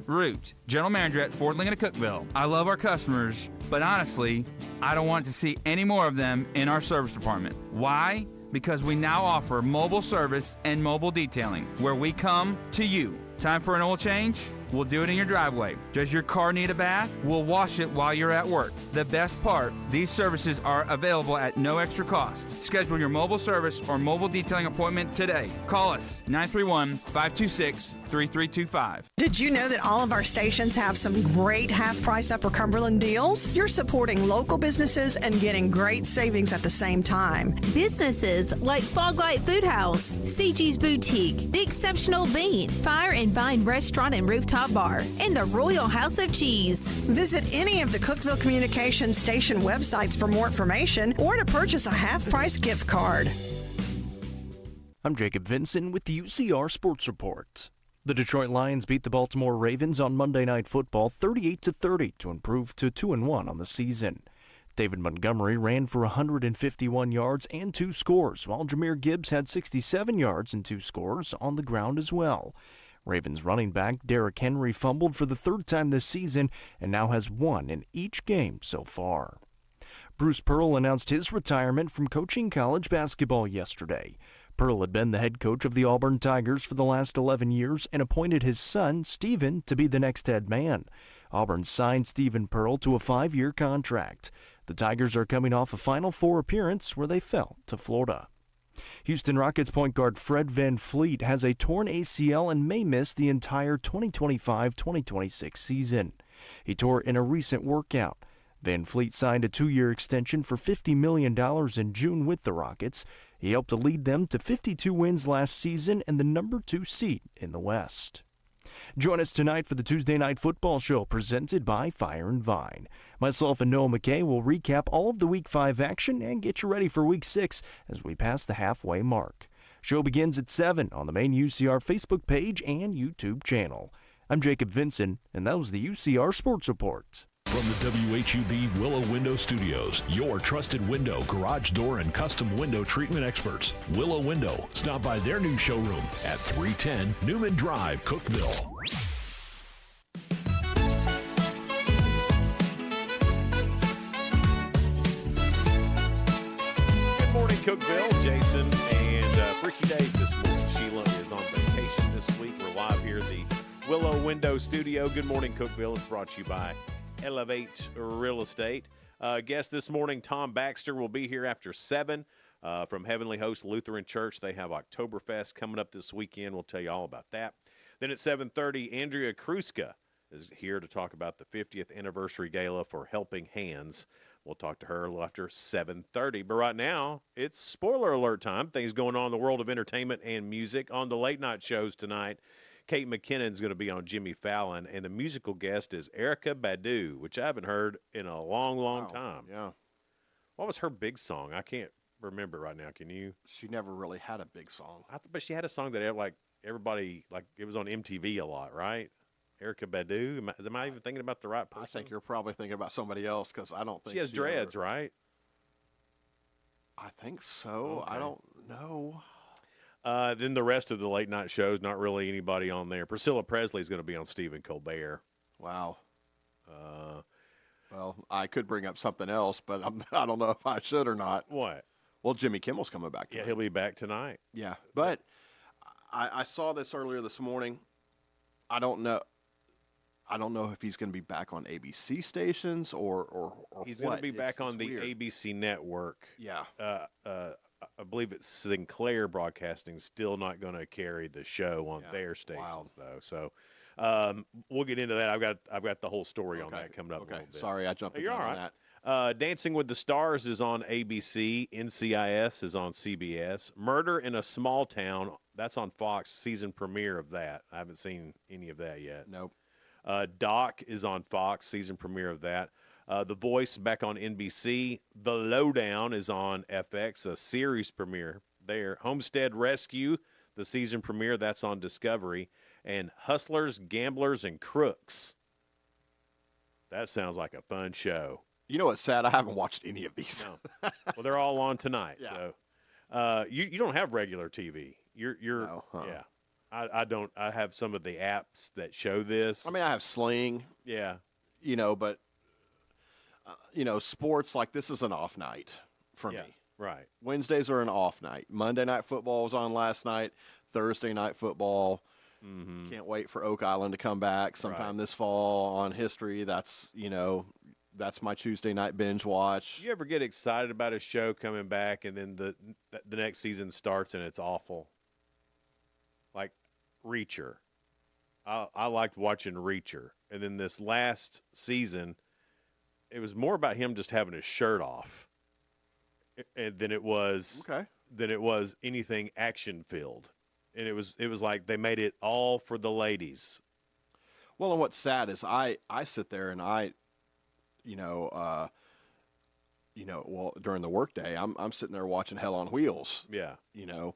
Root, General Manager at Ford Lincoln of Cookeville. I love our customers, but honestly, I don't want to see any more of them in our service department. Why? Because we now offer mobile service and mobile detailing, where we come to you. Time for an oil change? We'll do it in your driveway. Does your car need a bath? We'll wash it while you're at work. The best part, these services are available at no extra cost. Schedule your mobile service or mobile detailing appointment today. Call us 931-526-3325. Did you know that all of our stations have some great half-price Upper Cumberland deals? You're supporting local businesses and getting great savings at the same time. Businesses like Foglight Food House, CG's Boutique, The Exceptional Bean, Fire and Vine Restaurant and Rooftop Bar, and the Royal House of Cheese. Visit any of the Cookeville Communications station websites for more information or to purchase a half-price gift card. I'm Jacob Vinson with the UCR Sports Report. The Detroit Lions beat the Baltimore Ravens on Monday Night Football 38-30 to improve to 2-1 on the season. David Montgomery ran for 151 yards and 2 scores, while Jahmyr Gibbs had 67 yards and 2 scores on the ground as well. Ravens running back Derrick Henry fumbled for the 3rd time this season and now has 1 in each game so far. Bruce Pearl announced his retirement from coaching college basketball yesterday. Pearl had been the head coach of the Auburn Tigers for the last 11 years and appointed his son, Stephen, to be the next head man. Auburn signed Stephen Pearl to a 5-year contract. The Tigers are coming off a Final Four appearance where they fell to Florida. Houston Rockets point guard Fred VanVleet has a torn ACL and may miss the entire 2025-2026 season. He tore in a recent workout. VanVleet signed a 2-year extension for $50 million in June with the Rockets. He helped to lead them to 52 wins last season and the number 2 seed in the West. Join us tonight for the Tuesday Night Football Show presented by Fire and Vine. Myself and Noah McKay will recap all of the Week 5 action and get you ready for Week 6 as we pass the halfway mark. Show begins at 7 on the main UCR Facebook page and YouTube channel. I'm Jacob Vinson, and that was the UCR Sports Report. From the WHUB Willow Window Studios, your trusted window, garage door, and custom window treatment experts. Willow Window. Stop by their new showroom at 310 Newman Drive, Cookeville. Good morning, Cookeville. Jason and Freaky Dave this Window Studio. Good morning, Cookeville is brought to you by Elevate Real Estate. Guest this morning, Tom Baxter, will be here after 7 from Heavenly Host Lutheran Church. They have Octoberfest coming up this weekend. We'll tell you all about that. Then at 7:30, Andrea Kruska is here to talk about the 50th anniversary gala for Helping Hands. We'll talk to her a little after 7:30. But right now, it's spoiler alert time. Things going on in the world of entertainment and music. On the late night shows tonight, Kate McKinnon's going to be on Jimmy Fallon, and the musical guest is Erykah Badu, which I haven't heard in a long time. Yeah. What was her big song? I can't remember right now. Can you? She never really had a big song. But she had a song that everybody, it was on MTV a lot, right? Erykah Badu. Am I even thinking about the right person? I think you're probably thinking about somebody else because I don't think she has dreads, right? I think so. Okay. I don't know. Then the rest of the late night shows, not really anybody on there. Priscilla Presley is going to be on Stephen Colbert. Wow. Well, I could bring up something else, but I don't know if I should or not. What? Well, Jimmy Kimmel's coming back tonight. Yeah, he'll be back tonight. Yeah, but I saw this earlier this morning. I don't know if he's going to be back on ABC stations or he's what. going to be back on the weird. ABC network. Yeah. I believe it's Sinclair Broadcasting still not going to carry the show on their stations though. So we'll get into that. I've got the whole story on that coming up. Okay. A little bit. Sorry, I jumped. You're all on right. that. Dancing with the Stars is on ABC. NCIS is on CBS. Murder in a Small Town, that's on Fox, season premiere of that. I haven't seen any of that yet. Nope. Doc is on Fox, season premiere of that. The Voice back on NBC. The Lowdown is on FX, a series premiere there. Homestead Rescue, the season premiere, that's on Discovery. And Hustlers, Gamblers, and Crooks. That sounds like a fun show. You know what's sad? I haven't watched any of these. No. Well, they're all on tonight. Yeah. So you don't have regular TV. You're No, yeah. I don't. I have some of the apps that show this. I mean, I have Sling. Yeah. But sports, like, this is an off night for me. Right. Wednesdays are an off night. Monday Night Football was on last night. Thursday Night Football. Mm-hmm. Can't wait for Oak Island to come back sometime this fall on History. That's my Tuesday night binge watch. You ever get excited about a show coming back and then the next season starts and it's awful? Like Reacher. I liked watching Reacher. And then this last season, it was more about him just having his shirt off than it was anything action filled. And it was like they made it all for the ladies. Well, and what's sad is I sit there and during the workday, I'm sitting there watching Hell on Wheels. Yeah. When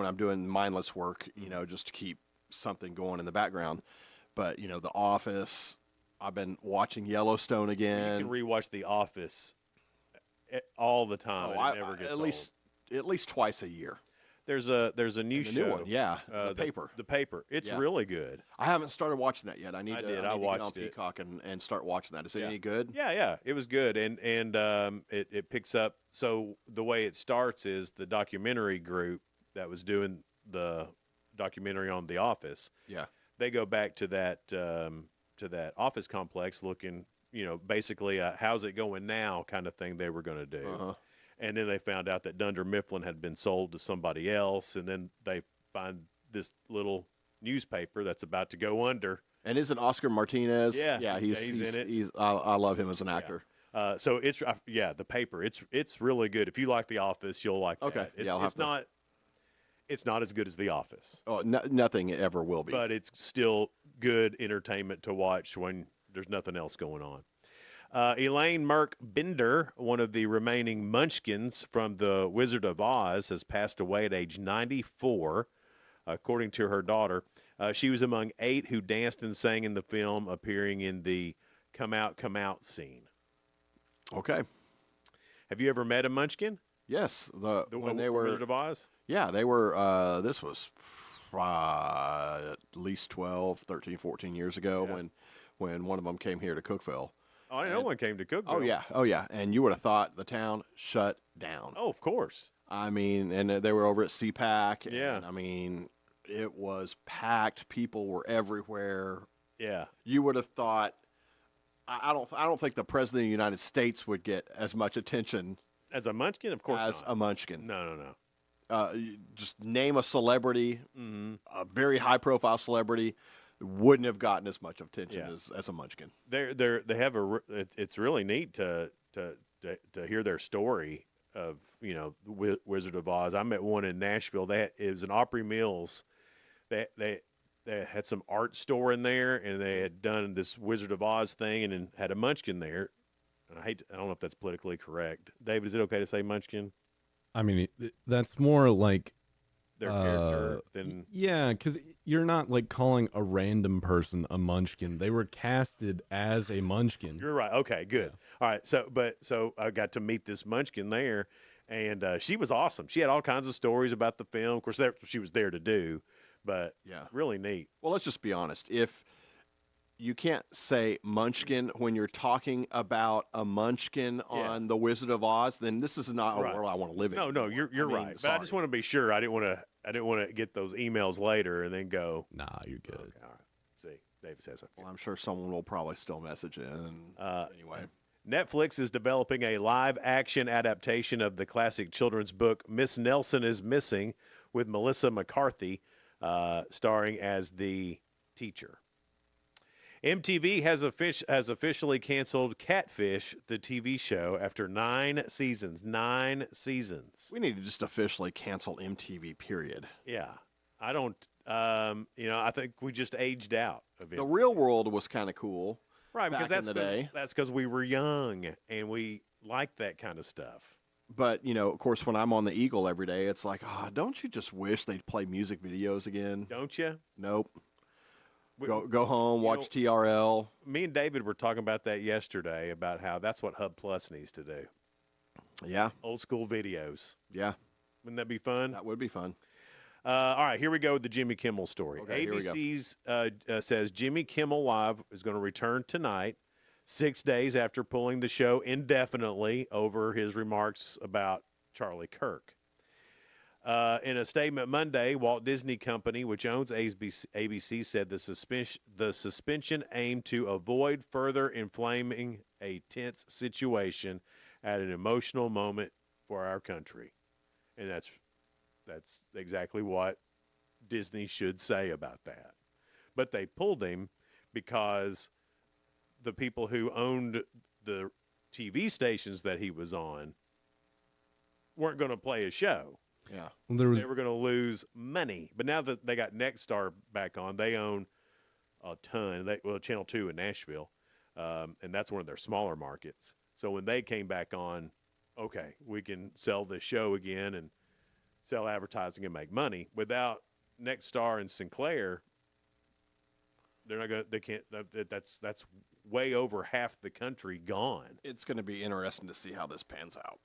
I'm doing mindless work, just to keep something going in the background. But, The Office, I've been watching Yellowstone again. You can rewatch The Office all the time. It never gets old. At least twice a year. There's a new show. New one, yeah. The Paper. The Paper. It's really good. I haven't started watching that yet. I need to get on watched it. Peacock and start watching that. Is it any good? Yeah. It was good. And it picks up. So the way it starts is the documentary group that was doing the documentary on The Office. Yeah. They go back to that office complex looking, basically how's it going now kind of thing they were going to do. Uh-huh. And then they found out that Dunder Mifflin had been sold to somebody else. And then they find this little newspaper that's about to go under. And isn't Oscar Martinez? Yeah, he's in it. I love him as an actor. So it's The Paper. It's really good. If you like The Office, you'll like that. Okay. It's not as good as The Office. Oh, nothing ever will be. But it's still good entertainment to watch when there's nothing else going on. Elaine Merck Bender, one of the remaining Munchkins from The Wizard of Oz, has passed away at age 94, according to her daughter. She was among 8 who danced and sang in the film, appearing in the Come Out scene. Okay. Have you ever met a Munchkin? Yes. When they were Wizard of Oz? Yeah, they were. This was at least 12, 13, 14 years ago when one of them came here to Cookeville. Oh, I know one came to Cookeville. Oh, yeah. And you would have thought the town shut down. Oh, of course. I mean, and they were over at CPAC. Yeah. And, I mean, It was packed. People were everywhere. Yeah. You would have thought. I don't think the president of the United States would get as much attention as a Munchkin. Of course, as not. a Munchkin. No. Just name a celebrity, Mm-hmm. a very high-profile celebrity, wouldn't have gotten as much attention as a Munchkin. They have it's really neat to hear their story of Wizard of Oz. I met one in Nashville. It was an Opry Mills. They had some art store in there, and they had done this Wizard of Oz thing, and then had a Munchkin there. And I don't know if that's politically correct. David, is it okay to say Munchkin? I mean, that's more like their character than because you're not like calling a random person a Munchkin. They were casted as a Munchkin. You're right. Okay, good. All right. So I got to meet this Munchkin there, and she was awesome. She had all kinds of stories about the film. Of course, that's what she was there to do. But really neat. Well, let's just be honest. If you can't say Munchkin when you're talking about a Munchkin on The Wizard of Oz, then this is not a world I want to live in. No, you're right. But I just want to be sure. I didn't want to get those emails later and then go, nah, you're good. Okay, all right. See, David says something. Well, I'm sure someone will probably still message in. Anyway. Netflix is developing a live-action adaptation of the classic children's book Miss Nelson is Missing with Melissa McCarthy starring as the teacher. MTV has officially canceled Catfish, the TV show, after 9 seasons. 9 seasons. We need to just officially cancel MTV, period. Yeah. I don't, I think we just aged out of it. The Real World was kind of cool. Right, because back in the day. That's because we were young and we liked that kind of stuff. But, of course, when I'm on the Eagle every day, it's like, don't you just wish they'd play music videos again? Don't you? Nope. Go home, watch TRL. Me and David were talking about that yesterday, about how that's what Hub Plus needs to do. Yeah. Old school videos. Yeah. Wouldn't that be fun? That would be fun. All right, here we go with the Jimmy Kimmel story. Okay, ABC's says Jimmy Kimmel Live is going to return tonight, 6 days after pulling the show indefinitely over his remarks about Charlie Kirk. In a statement Monday, Walt Disney Company, which owns ABC, said the suspension aimed to avoid further inflaming a tense situation at an emotional moment for our country. And that's exactly what Disney should say about that. But they pulled him because the people who owned the TV stations that he was on weren't going to play his show. Yeah. They were going to lose money. But now that they got Nexstar back on, they own a ton. Channel 2 in Nashville, and that's one of their smaller markets. So when they came back on, okay, we can sell this show again and sell advertising and make money. Without Nexstar and Sinclair, they're not going. They can't. That's way over half the country gone. It's going to be interesting to see how this pans out.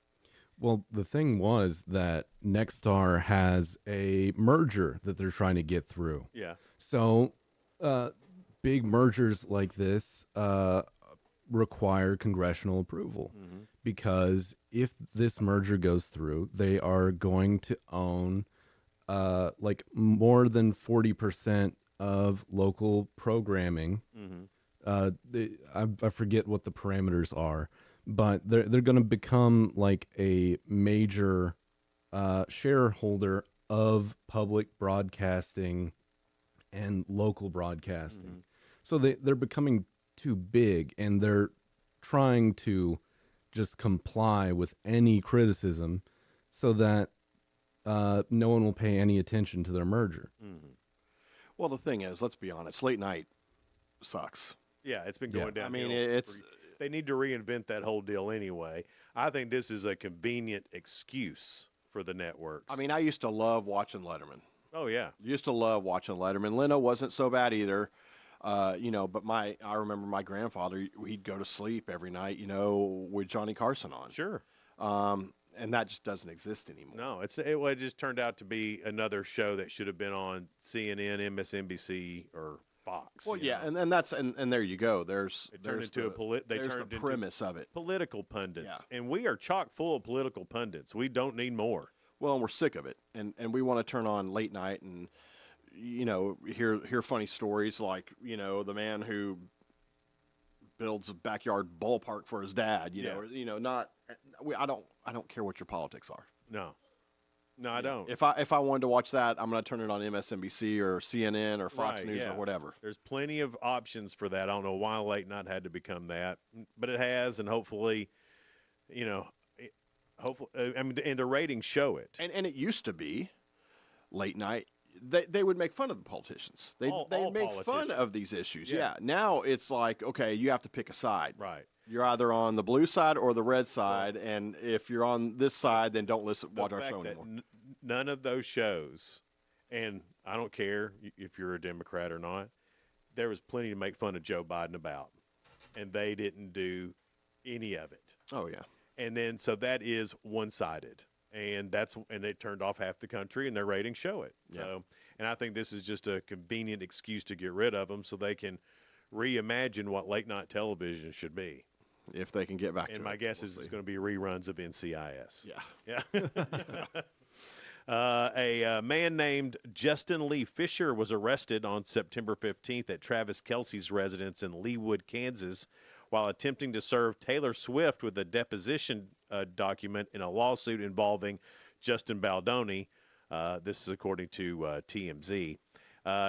Well, the thing was that Nexstar has a merger that they're trying to get through. Yeah. So, big mergers like this require congressional approval, because if this merger goes through, they are going to own like more than 40% of local programming. I forget what the parameters are, but they're going to become like a major shareholder of public broadcasting and local broadcasting. So they're becoming too big, and they're trying to just comply with any criticism so that no one will pay any attention to their merger. Well, the thing is, let's be honest, late night sucks. Yeah, it's been going down. I mean, they need to reinvent that whole deal anyway. I think this is a convenient excuse for the networks. I mean, I used to love watching Letterman. Oh, yeah. Used to love watching Letterman. Leno wasn't so bad either. But I remember my grandfather, he'd go to sleep every night, with Johnny Carson on. Sure. And that just doesn't exist anymore. No, it just turned out to be another show that should have been on CNN, MSNBC, or Fox. Well, yeah, and that's and there you go. There's the premise of it. Political pundits, and we are chock full of political pundits. We don't need more. Well, and we're sick of it, and we want to turn on late night and hear funny stories like, the man who builds a backyard ballpark for his dad, I don't care what your politics are. No, I don't. If I wanted to watch that, I'm going to turn it on MSNBC or CNN or Fox News or whatever. There's plenty of options for that. I don't know why late night had to become that, but it has, and hopefully, and the ratings show it. And it used to be late night. They would make fun of the politicians. They'd make fun of these issues. Yeah. Now it's like, okay, you have to pick a side. Right. You're either on the blue side or the red side, and if you're on this side, then don't watch our show anymore. None of those shows, and I don't care if you're a Democrat or not, there was plenty to make fun of Joe Biden about, and they didn't do any of it. Oh, yeah. And then so that is one-sided. And they turned off half the country, and their ratings show it. Yeah. So, and I think this is just a convenient excuse to get rid of them so they can reimagine what late night television should be. If they can get back to it. And my guess is it's going to be reruns of NCIS. Yeah. A man named Justin Lee Fisher was arrested on September 15th at Travis Kelce's residence in Leawood, Kansas, while attempting to serve Taylor Swift with a deposition document in a lawsuit involving Justin Baldoni. This is according to TMZ.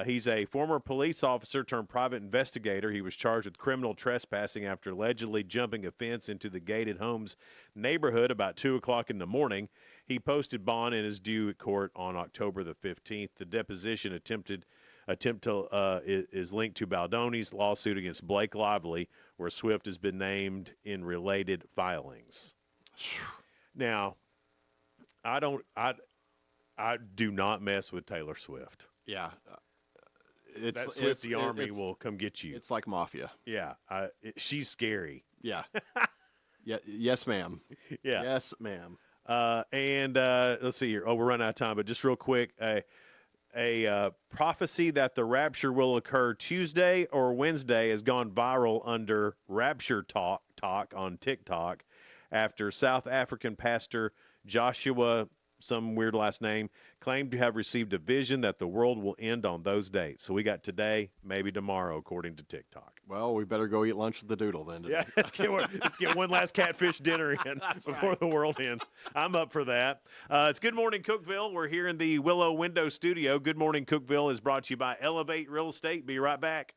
He's a former police officer turned private investigator. He was charged with criminal trespassing after allegedly jumping a fence into the gated homes neighborhood about 2 o'clock in the morning. He posted bond and is due at court on October the 15th. The deposition attempt is linked to Baldoni's lawsuit against Blake Lively, where Swift has been named in related filings. Now, I do not mess with Taylor Swift. Yeah. That Swiftie army will come get you. It's like mafia. Yeah. She's scary. Yeah. Yes, ma'am. Yeah. Yes, ma'am. And let's see here. Oh, we're running out of time, but just real quick, a prophecy that the rapture will occur Tuesday or Wednesday has gone viral under Rapture Talk on TikTok after South African pastor Joshua, some weird last name, claimed to have received a vision that the world will end on those dates. So we got today, maybe tomorrow, according to TikTok. Well, we better go eat lunch with the doodle then. Yeah, let's get one last catfish dinner in before the world ends. I'm up for that. It's Good Morning Cookeville. We're here in the Willow Window Studio. Good Morning Cookeville is brought to you by Elevate Real Estate. Be right back.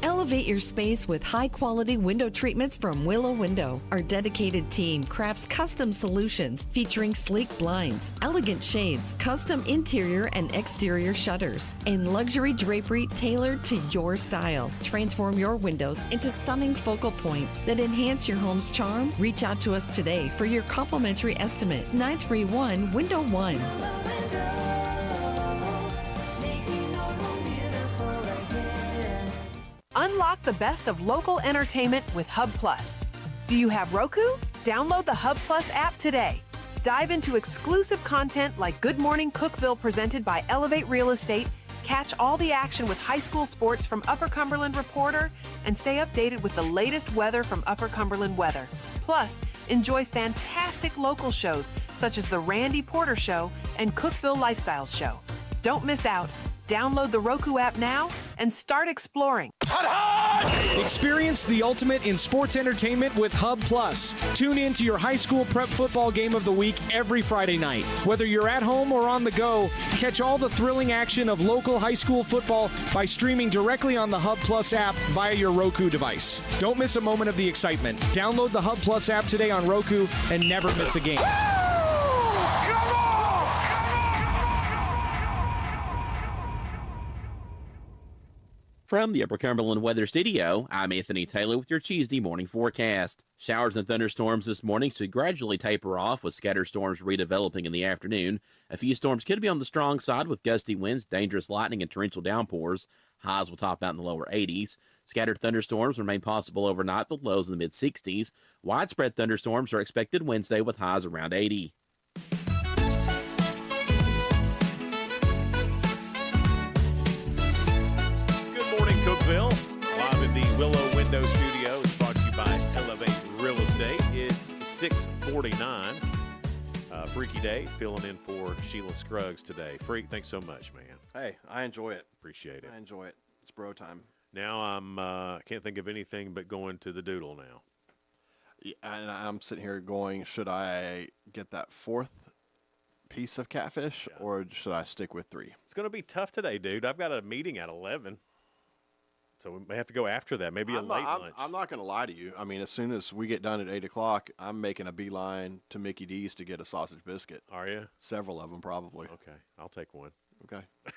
Elevate your space with high-quality window treatments from Willow Window. Our dedicated team crafts custom solutions featuring sleek blinds, elegant shades, custom interior and exterior shutters, and luxury drapery tailored to your style. Transform your windows into stunning focal points that enhance your home's charm. Reach out to us today for your complimentary estimate. 931-WINDOW-1. Unlock the best of local entertainment with Hub Plus. Do you have Roku? Download the Hub Plus app today. Dive into exclusive content like Good Morning Cookeville presented by Elevate Real Estate, catch all the action with high school sports from Upper Cumberland Reporter, and stay updated with the latest weather from Upper Cumberland Weather. Plus, enjoy fantastic local shows such as The Randy Porter Show and Cookeville Lifestyles Show. Don't miss out. Download the Roku app now and start exploring. Experience the ultimate in sports entertainment with Hub Plus. Tune in to your high school prep football game of the week every Friday night. Whether you're at home or on the go, catch all the thrilling action of local high school football by streaming directly on the Hub Plus app via your Roku device. Don't miss a moment of the excitement. Download the Hub Plus app today on Roku and never miss a game. From the Upper Cumberland Weather Studio, I'm Anthony Taylor with your Tuesday morning forecast. Showers and thunderstorms this morning should gradually taper off with scattered storms redeveloping in the afternoon. A few storms could be on the strong side with gusty winds, dangerous lightning, and torrential downpours. Highs will top out in the lower 80s. Scattered thunderstorms remain possible overnight with lows in the mid-60s. Widespread thunderstorms are expected Wednesday with highs around 80. Cookeville, live in the Willow Window Studio. It's brought to you by Elevate Real Estate. It's 6:49. Freaky day, filling in for for Sheila Scruggs today. Freak, thanks so much, man. Hey, I enjoy it. Appreciate it. I enjoy it. It's bro time. Now I can't think of anything but going to the Doodle now. Yeah, and I'm sitting here going, should I get that fourth piece of catfish or should I stick with 3? It's going to be tough today, dude. I've got a meeting at 11. So we may have to go after that. Maybe a late lunch. I'm not going to lie to you. I mean, as soon as we get done at 8 o'clock, I'm making a beeline to Mickey D's to get a sausage biscuit. Are you? Several of them, probably. Okay. I'll take one. Okay. Can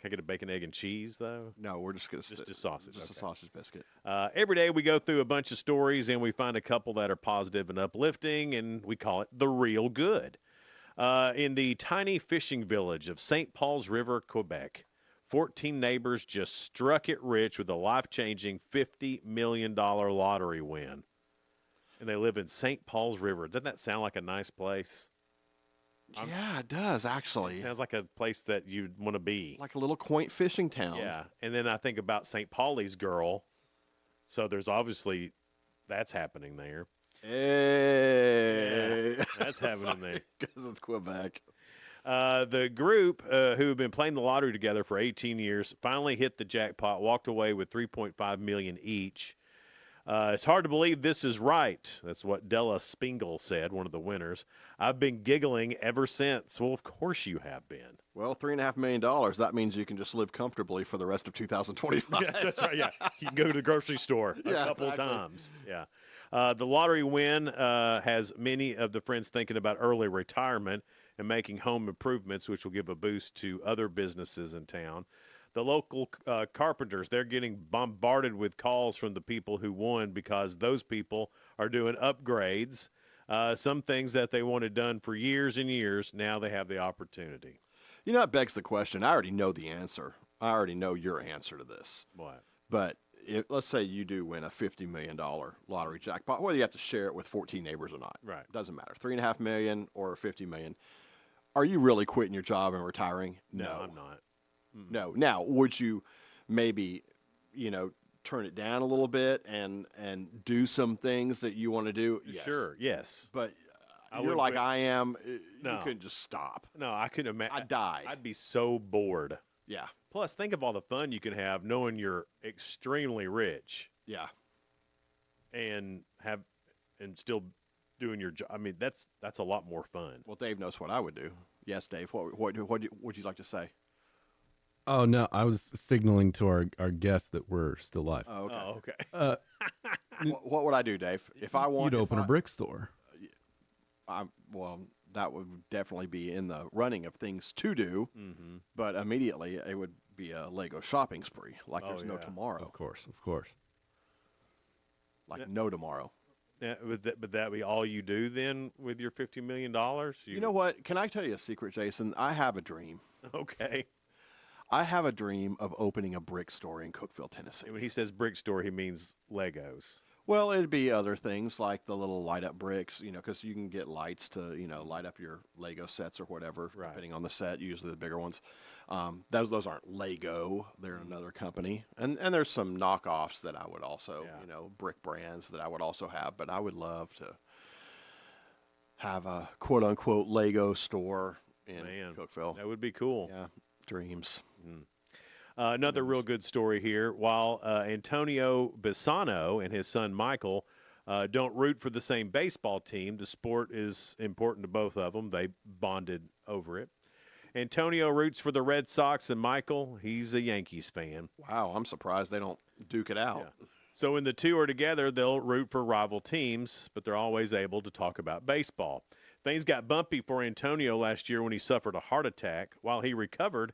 I get a bacon, egg, and cheese, though? No, we're just going to just a sausage. Just a sausage biscuit. Every day we go through a bunch of stories, and we find a couple that are positive and uplifting, and we call it the real good. In the tiny fishing village of St. Paul's River, Quebec, 14 neighbors just struck it rich with a life-changing $50 million lottery win. And they live in St. Paul's River. Doesn't that sound like a nice place? Yeah, it does, actually. It sounds like a place that you'd want to be. Like a little quaint fishing town. Yeah. And then I think about St. Pauli's girl. So there's obviously that's happening there. Hey. Yeah, that's happening there. Because it's Quebec. The group who have been playing the lottery together for 18 years finally hit the jackpot, walked away with $3.5 million each. It's hard to believe this is right. That's what Della Spingle said, one of the winners. I've been giggling ever since. Well, of course you have been. Well, $3.5 million, that means you can just live comfortably for the rest of 2025. Yes, that's right, yeah. You can go to the grocery store a couple times. Yeah. The lottery win has many of the friends thinking about early retirement and making home improvements, which will give a boost to other businesses in town. The local carpenters, they're getting bombarded with calls from the people who won because those people are doing upgrades. Some things that they wanted done for years and years, now they have the opportunity. You know, it begs the question. I already know the answer. I already know your answer to this. What? But let's say you do win a $50 million lottery jackpot, whether you have to share it with 14 neighbors or not. Right. Doesn't matter. $3.5 million or $50 million. Are you really quitting your job and retiring? No, I'm not. No. Now, would you maybe, turn it down a little bit and do some things that you want to do? Yes. Sure, yes. But I you're like quit. I am. No. You couldn't just stop. No, I couldn't imagine. I'd die. I'd be so bored. Yeah. Plus, think of all the fun you can have knowing you're extremely rich. Yeah. And still doing your job. I mean, that's a lot more fun. Well, Dave knows what I would do. Yes, Dave. What would you like to say? Oh, no, I was signaling to our guests that we're still live. Oh, okay. What would I do, Dave? If I You'd open a brick store. That would definitely be in the running of things to do. Mm-hmm. But immediately it would be a Lego shopping spree, like there's no tomorrow. Of course. Like no tomorrow. Yeah, would that be all you do then with your $50 million? You know what? Can I tell you a secret, Jason? I have a dream. Okay. I have a dream of opening a brick store in Cookeville, Tennessee. When he says brick store, he means Legos. Well, it'd be other things like the little light up bricks, because you can get lights to, light up your Lego sets or whatever, depending on the set, usually the bigger ones. Those aren't Lego. They're another company. And there's some knockoffs that I would also, brick brands that I would also have. But I would love to have a quote unquote Lego store in Cookeville. That would be cool. Yeah. Dreams. Another real good story here. While Antonio Bisano and his son Michael don't root for the same baseball team, the sport is important to both of them. They bonded over it. Antonio roots for the Red Sox, and Michael, he's a Yankees fan. Wow, I'm surprised they don't duke it out. Yeah. So when the two are together, they'll root for rival teams, but they're always able to talk about baseball. Things got bumpy for Antonio last year when he suffered a heart attack. While he recovered,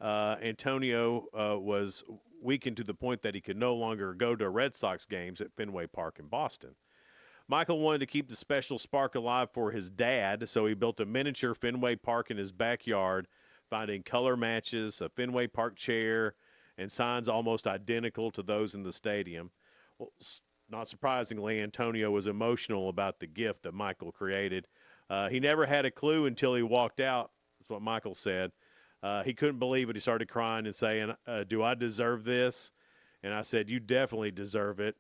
Antonio was weakened to the point that he could no longer go to Red Sox games at Fenway Park in Boston. Michael wanted to keep the special spark alive for his dad, so he built a miniature Fenway Park in his backyard, finding color matches, a Fenway Park chair, and signs almost identical to those in the stadium. Well, not surprisingly, Antonio was emotional about the gift that Michael created. He never had a clue until he walked out. That's what Michael said. He couldn't believe it. He started crying and saying, do I deserve this? And I said, you definitely deserve it.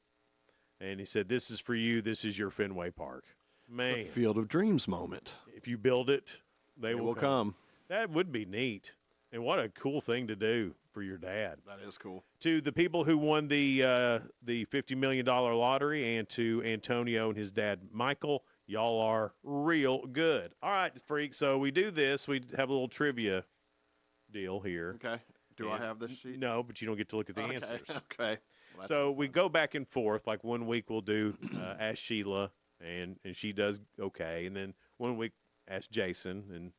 And he said, this is for you. This is your Fenway Park. Man. It's a Field of Dreams moment. If you build it, They will come. That would be neat. And what a cool thing to do for your dad. That is cool. To the people who won the $50 million lottery, and to Antonio and his dad, Michael, y'all are real good. All right, freak. So we do this. We have a little trivia deal here. Okay. Do I have this sheet? No, but you don't get to look at the answers. Okay. Well, So we go back and forth. Like 1 week we'll do Ask Sheila, and she does okay. And then 1 week Ask Jason, and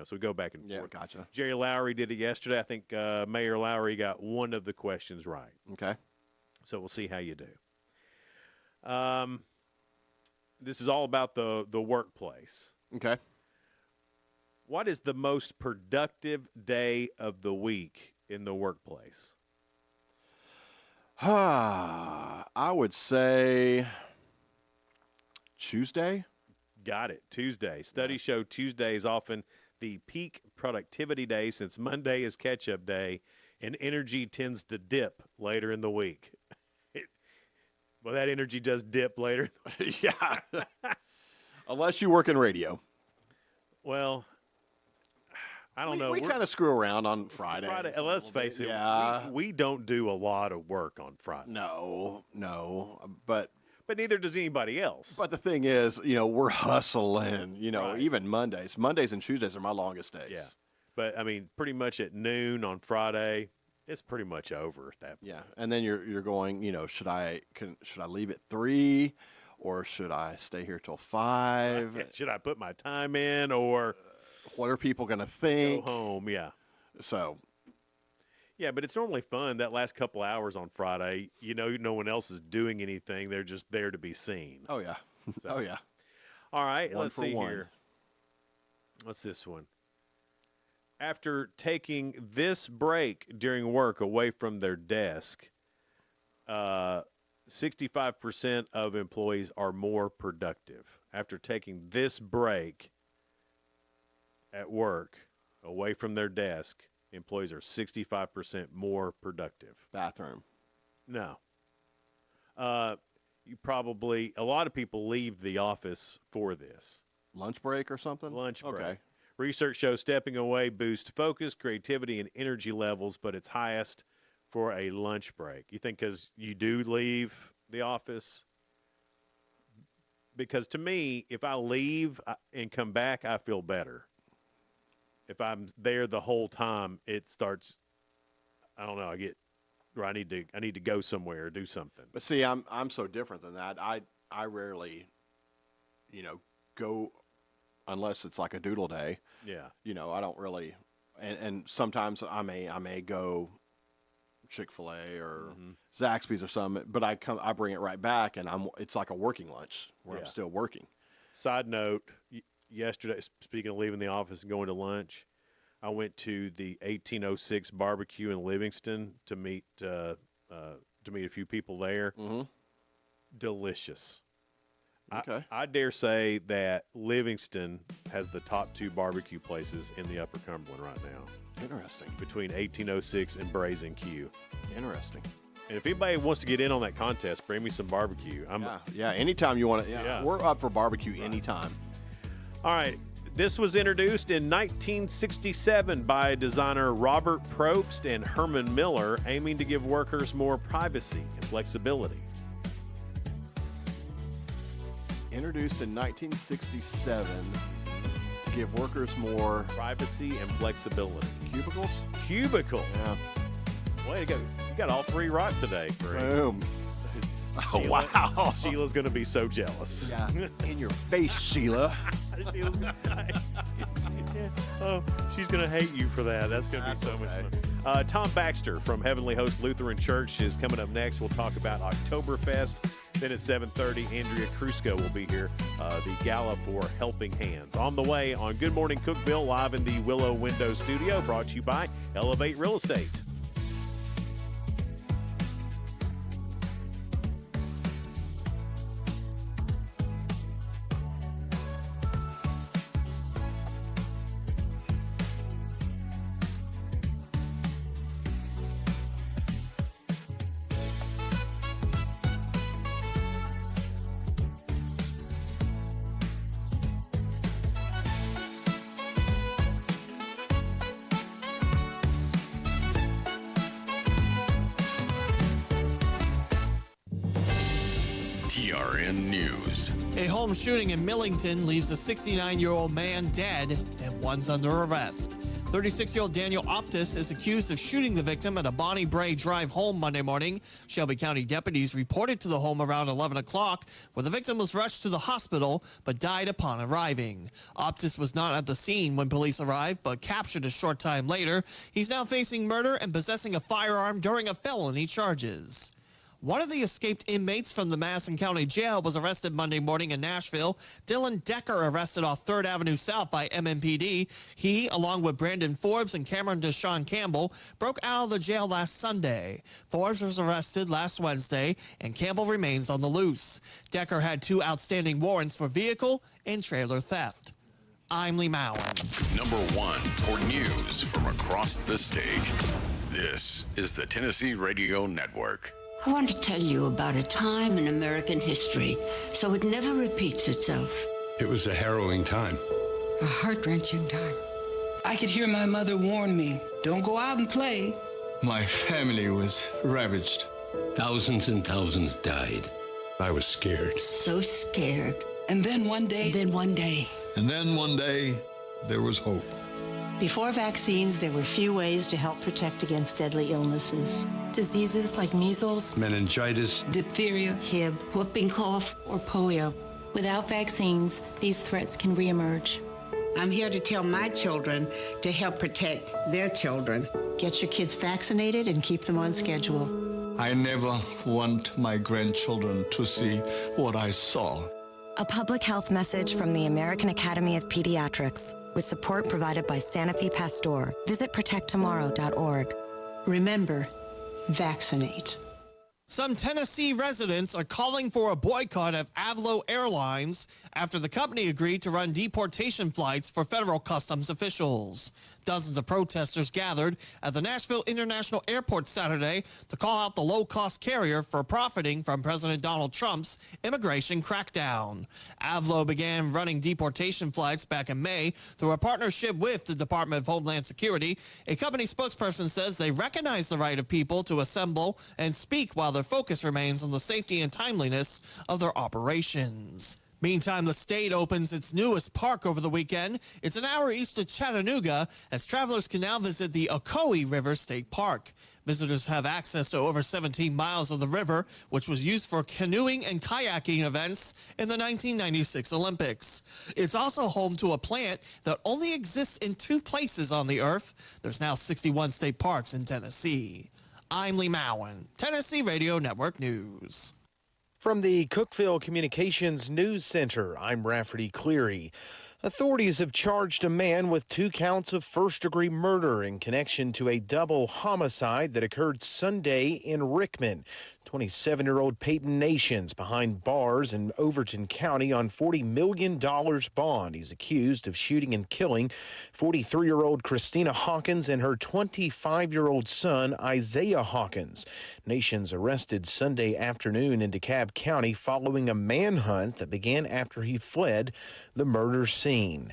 so we go back and forth. Yeah, gotcha. Jerry Lowry did it yesterday. I think Mayor Lowry got one of the questions right. Okay. So we'll see how you do. This is all about the workplace. Okay. What is the most productive day of the week in the workplace? I would say Tuesday. Got it. Tuesday. Studies show Tuesday is often the peak productivity day, since Monday is catch-up day, and energy tends to dip later in the week. Well, that energy does dip later. Yeah. Unless you work in radio. Well, I don't know. We kind of screw around on Friday. Let's face it. Yeah. We don't do a lot of work on Friday. No. But neither does anybody else. But the thing is, we're hustling, even Mondays. Mondays and Tuesdays are my longest days. Yeah. But, I mean, pretty much at noon on Friday, it's pretty much over at that point. Yeah. And then you're going, should I leave at 3 or should I stay here till 5? Right. Should I put my time in, or what are people going to think? Go home, yeah. So. Yeah, but it's normally fun that last couple hours on Friday. No one else is doing anything. They're just there to be seen. Oh, yeah. So. Oh, yeah. All right, One let's for see one. here. What's this one? After taking this break during work away from their desk, 65% of employees are more productive. After taking this break at work away from their desk, employees are 65% more productive. Bathroom. No. A lot of people leave the office for this. Lunch break or something? Lunch break. Okay. Research shows stepping away boosts focus, creativity, and energy levels, but it's highest for a lunch break. You think because you do leave the office? Because to me, if I leave and come back, I feel better. If I'm there the whole time, it starts, I don't know, I need to go somewhere or do something. But see, I'm so different than that. I rarely, go unless it's like a doodle day. Yeah. I don't really, and sometimes I may go Chick-fil-A or Zaxby's or something, but I bring it right back, and it's like a working lunch where I'm still working. Side note, yesterday, speaking of leaving the office and going to lunch, I went to the 1806 barbecue in Livingston to meet a few people there. Mm-hmm. Delicious. Okay. I dare say that Livingston has the top 2 barbecue places in the Upper Cumberland right now. Interesting. Between 1806 and Brazen Q. Interesting. And if anybody wants to get in on that contest, bring me some barbecue. Yeah, anytime you want to. Yeah, we're up for barbecue anytime. All right. This was introduced in 1967 by designer Robert Probst and Herman Miller, aiming to give workers more privacy and flexibility. Introduced in 1967 to give workers more privacy and flexibility. Cubicles? Cubicle. Yeah. Way to go. You got all 3 right today, Greg. Boom. Oh, wow. Sheila's going to be so jealous. Yeah. In your face, Sheila. Sheila's gonna Oh, she's going to hate you for that. That's going to be so much fun. Tom Baxter from Heavenly Host Lutheran Church is coming up next. We'll talk about Octoberfest. Then at 7:30, Andrea Kruska will be here, the gala for Helping Hands. On the way on Good Morning Cookeville, live in the Willow Window Studio, brought to you by Elevate Real Estate. TRN News. A home shooting in Millington leaves a 69-year-old man dead and one's under arrest. 36-year-old Daniel Optis is accused of shooting the victim at a Bonnie Bray Drive home Monday morning. Shelby County deputies reported to the home around 11 o'clock, where the victim was rushed to the hospital but died upon arriving. Optis was not at the scene when police arrived, but captured a short time later. He's now facing murder and possessing a firearm during a felony charges. One of the escaped inmates from the Madison County Jail was arrested Monday morning in Nashville. Dylan Decker arrested off 3rd Avenue South by MMPD. He, along with Brandon Forbes and Cameron Deshaun Campbell, broke out of the jail last Sunday. Forbes was arrested last Wednesday, and Campbell remains on the loose. Decker had 2 outstanding warrants for vehicle and trailer theft. I'm Lee Mowen. Number 1 for news from across the state. This is the Tennessee Radio Network. I want to tell you about a time in American history so it never repeats itself. It was a harrowing time. A heart-wrenching time. I could hear my mother warn me, don't go out and play. My family was ravaged. Thousands and thousands died. I was scared. So scared. And then one day. And then one day, there was hope. Before vaccines, there were few ways to help protect against deadly illnesses. Diseases like measles, meningitis, diphtheria, Hib, whooping cough, or polio. Without vaccines, these threats can reemerge. I'm here to tell my children to help protect their children. Get your kids vaccinated and keep them on schedule. I never want my grandchildren to see what I saw. A public health message from the American Academy of Pediatrics, with support provided by Sanofi Pasteur. Visit protecttomorrow.org. Remember, vaccinate. Some Tennessee residents are calling for a boycott of Avlo Airlines after the company agreed to run deportation flights for federal customs officials. Dozens of protesters gathered at the Nashville International Airport Saturday to call out the low-cost carrier for profiting from President Donald Trump's immigration crackdown. Avlo began running deportation flights back in May through a partnership with the Department of Homeland Security. A company spokesperson says they recognize the right of people to assemble and speak while their focus remains on the safety and timeliness of their operations. Meantime, the state opens its newest park over the weekend. It's an hour east of Chattanooga, as travelers can now visit the Ocoee River State Park. Visitors have access to over 17 miles of the river, which was used for canoeing and kayaking events in the 1996 Olympics. It's also home to a plant that only exists in 2 places on the earth. There's now 61 state parks in Tennessee. I'm Lee Mowen, Tennessee Radio Network News. From the Cookeville Communications News Center, I'm Rafferty Cleary. Authorities have charged a man with 2 counts of first-degree murder in connection to a double homicide that occurred Sunday in Rickman. 27-year-old Peyton Nations behind bars in Overton County on $40 million bond. He's accused of shooting and killing 43-year-old Christina Hawkins and her 25-year-old son, Isaiah Hawkins. Nations arrested Sunday afternoon in DeKalb County following a manhunt that began after he fled the murder scene.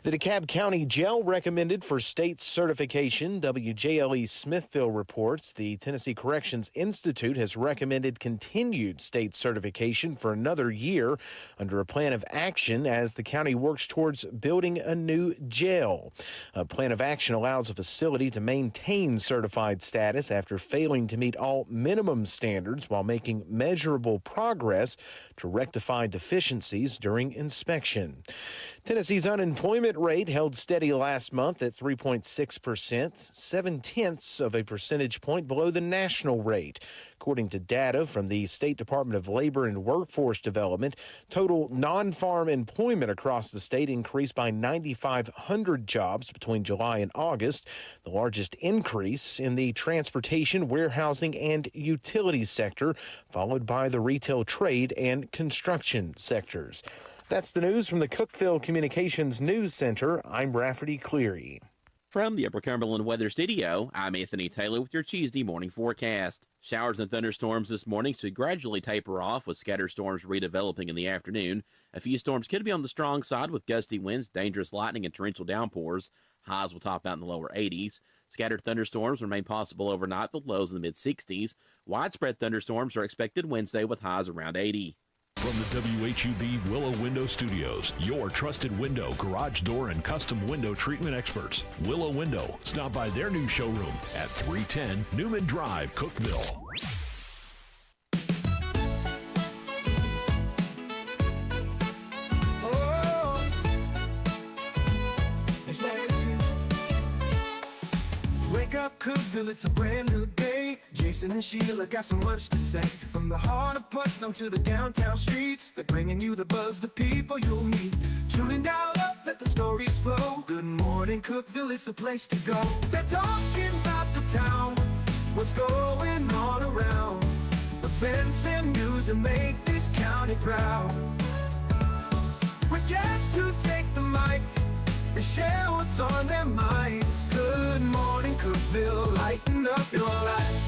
The DeKalb County Jail recommended for state certification. WJLE Smithville reports the Tennessee Corrections Institute has recommended continued state certification for another year under a plan of action as the county works towards building a new jail. A plan of action allows a facility to maintain certified status after failing to meet all minimum standards while making measurable progress to rectify deficiencies during inspection. Tennessee's unemployment rate held steady last month at 3.6%, 0.7 of a percentage point below the national rate. According to data from the State Department of Labor and Workforce Development, total non-farm employment across the state increased by 9,500 jobs between July and August, the largest increase in the transportation, warehousing, and utilities sector, followed by the retail, trade, and construction sectors. That's the news from the Cookeville Communications News Center. I'm Rafferty Cleary. From the Upper Cumberland Weather Studio, I'm Anthony Taylor with your Tuesday morning forecast. Showers and thunderstorms this morning should gradually taper off with scattered storms redeveloping in the afternoon. A few storms could be on the strong side with gusty winds, dangerous lightning, and torrential downpours. Highs will top out in the lower 80s. Scattered thunderstorms remain possible overnight with lows in the mid-60s. Widespread thunderstorms are expected Wednesday with highs around 80. From the WHUB Willow Window Studios, your trusted window, garage door, and custom window treatment experts. Willow Window. Stop by their new showroom at 310 Newman Drive, Cookeville. Wake up, Cookeville, it's a brand new day. Jason and Sheila got so much to say. From the heart of Putnam to the downtown streets, they're bringing you the buzz, the people you'll meet. Tuning dial up, let the stories flow. Good morning, Cookeville, it's the place to go. They're talking about the town, what's going on around. Events and news that make this county proud. With guests who take the mic, they share what's on their minds. Good morning, Cookeville, lighten up your life.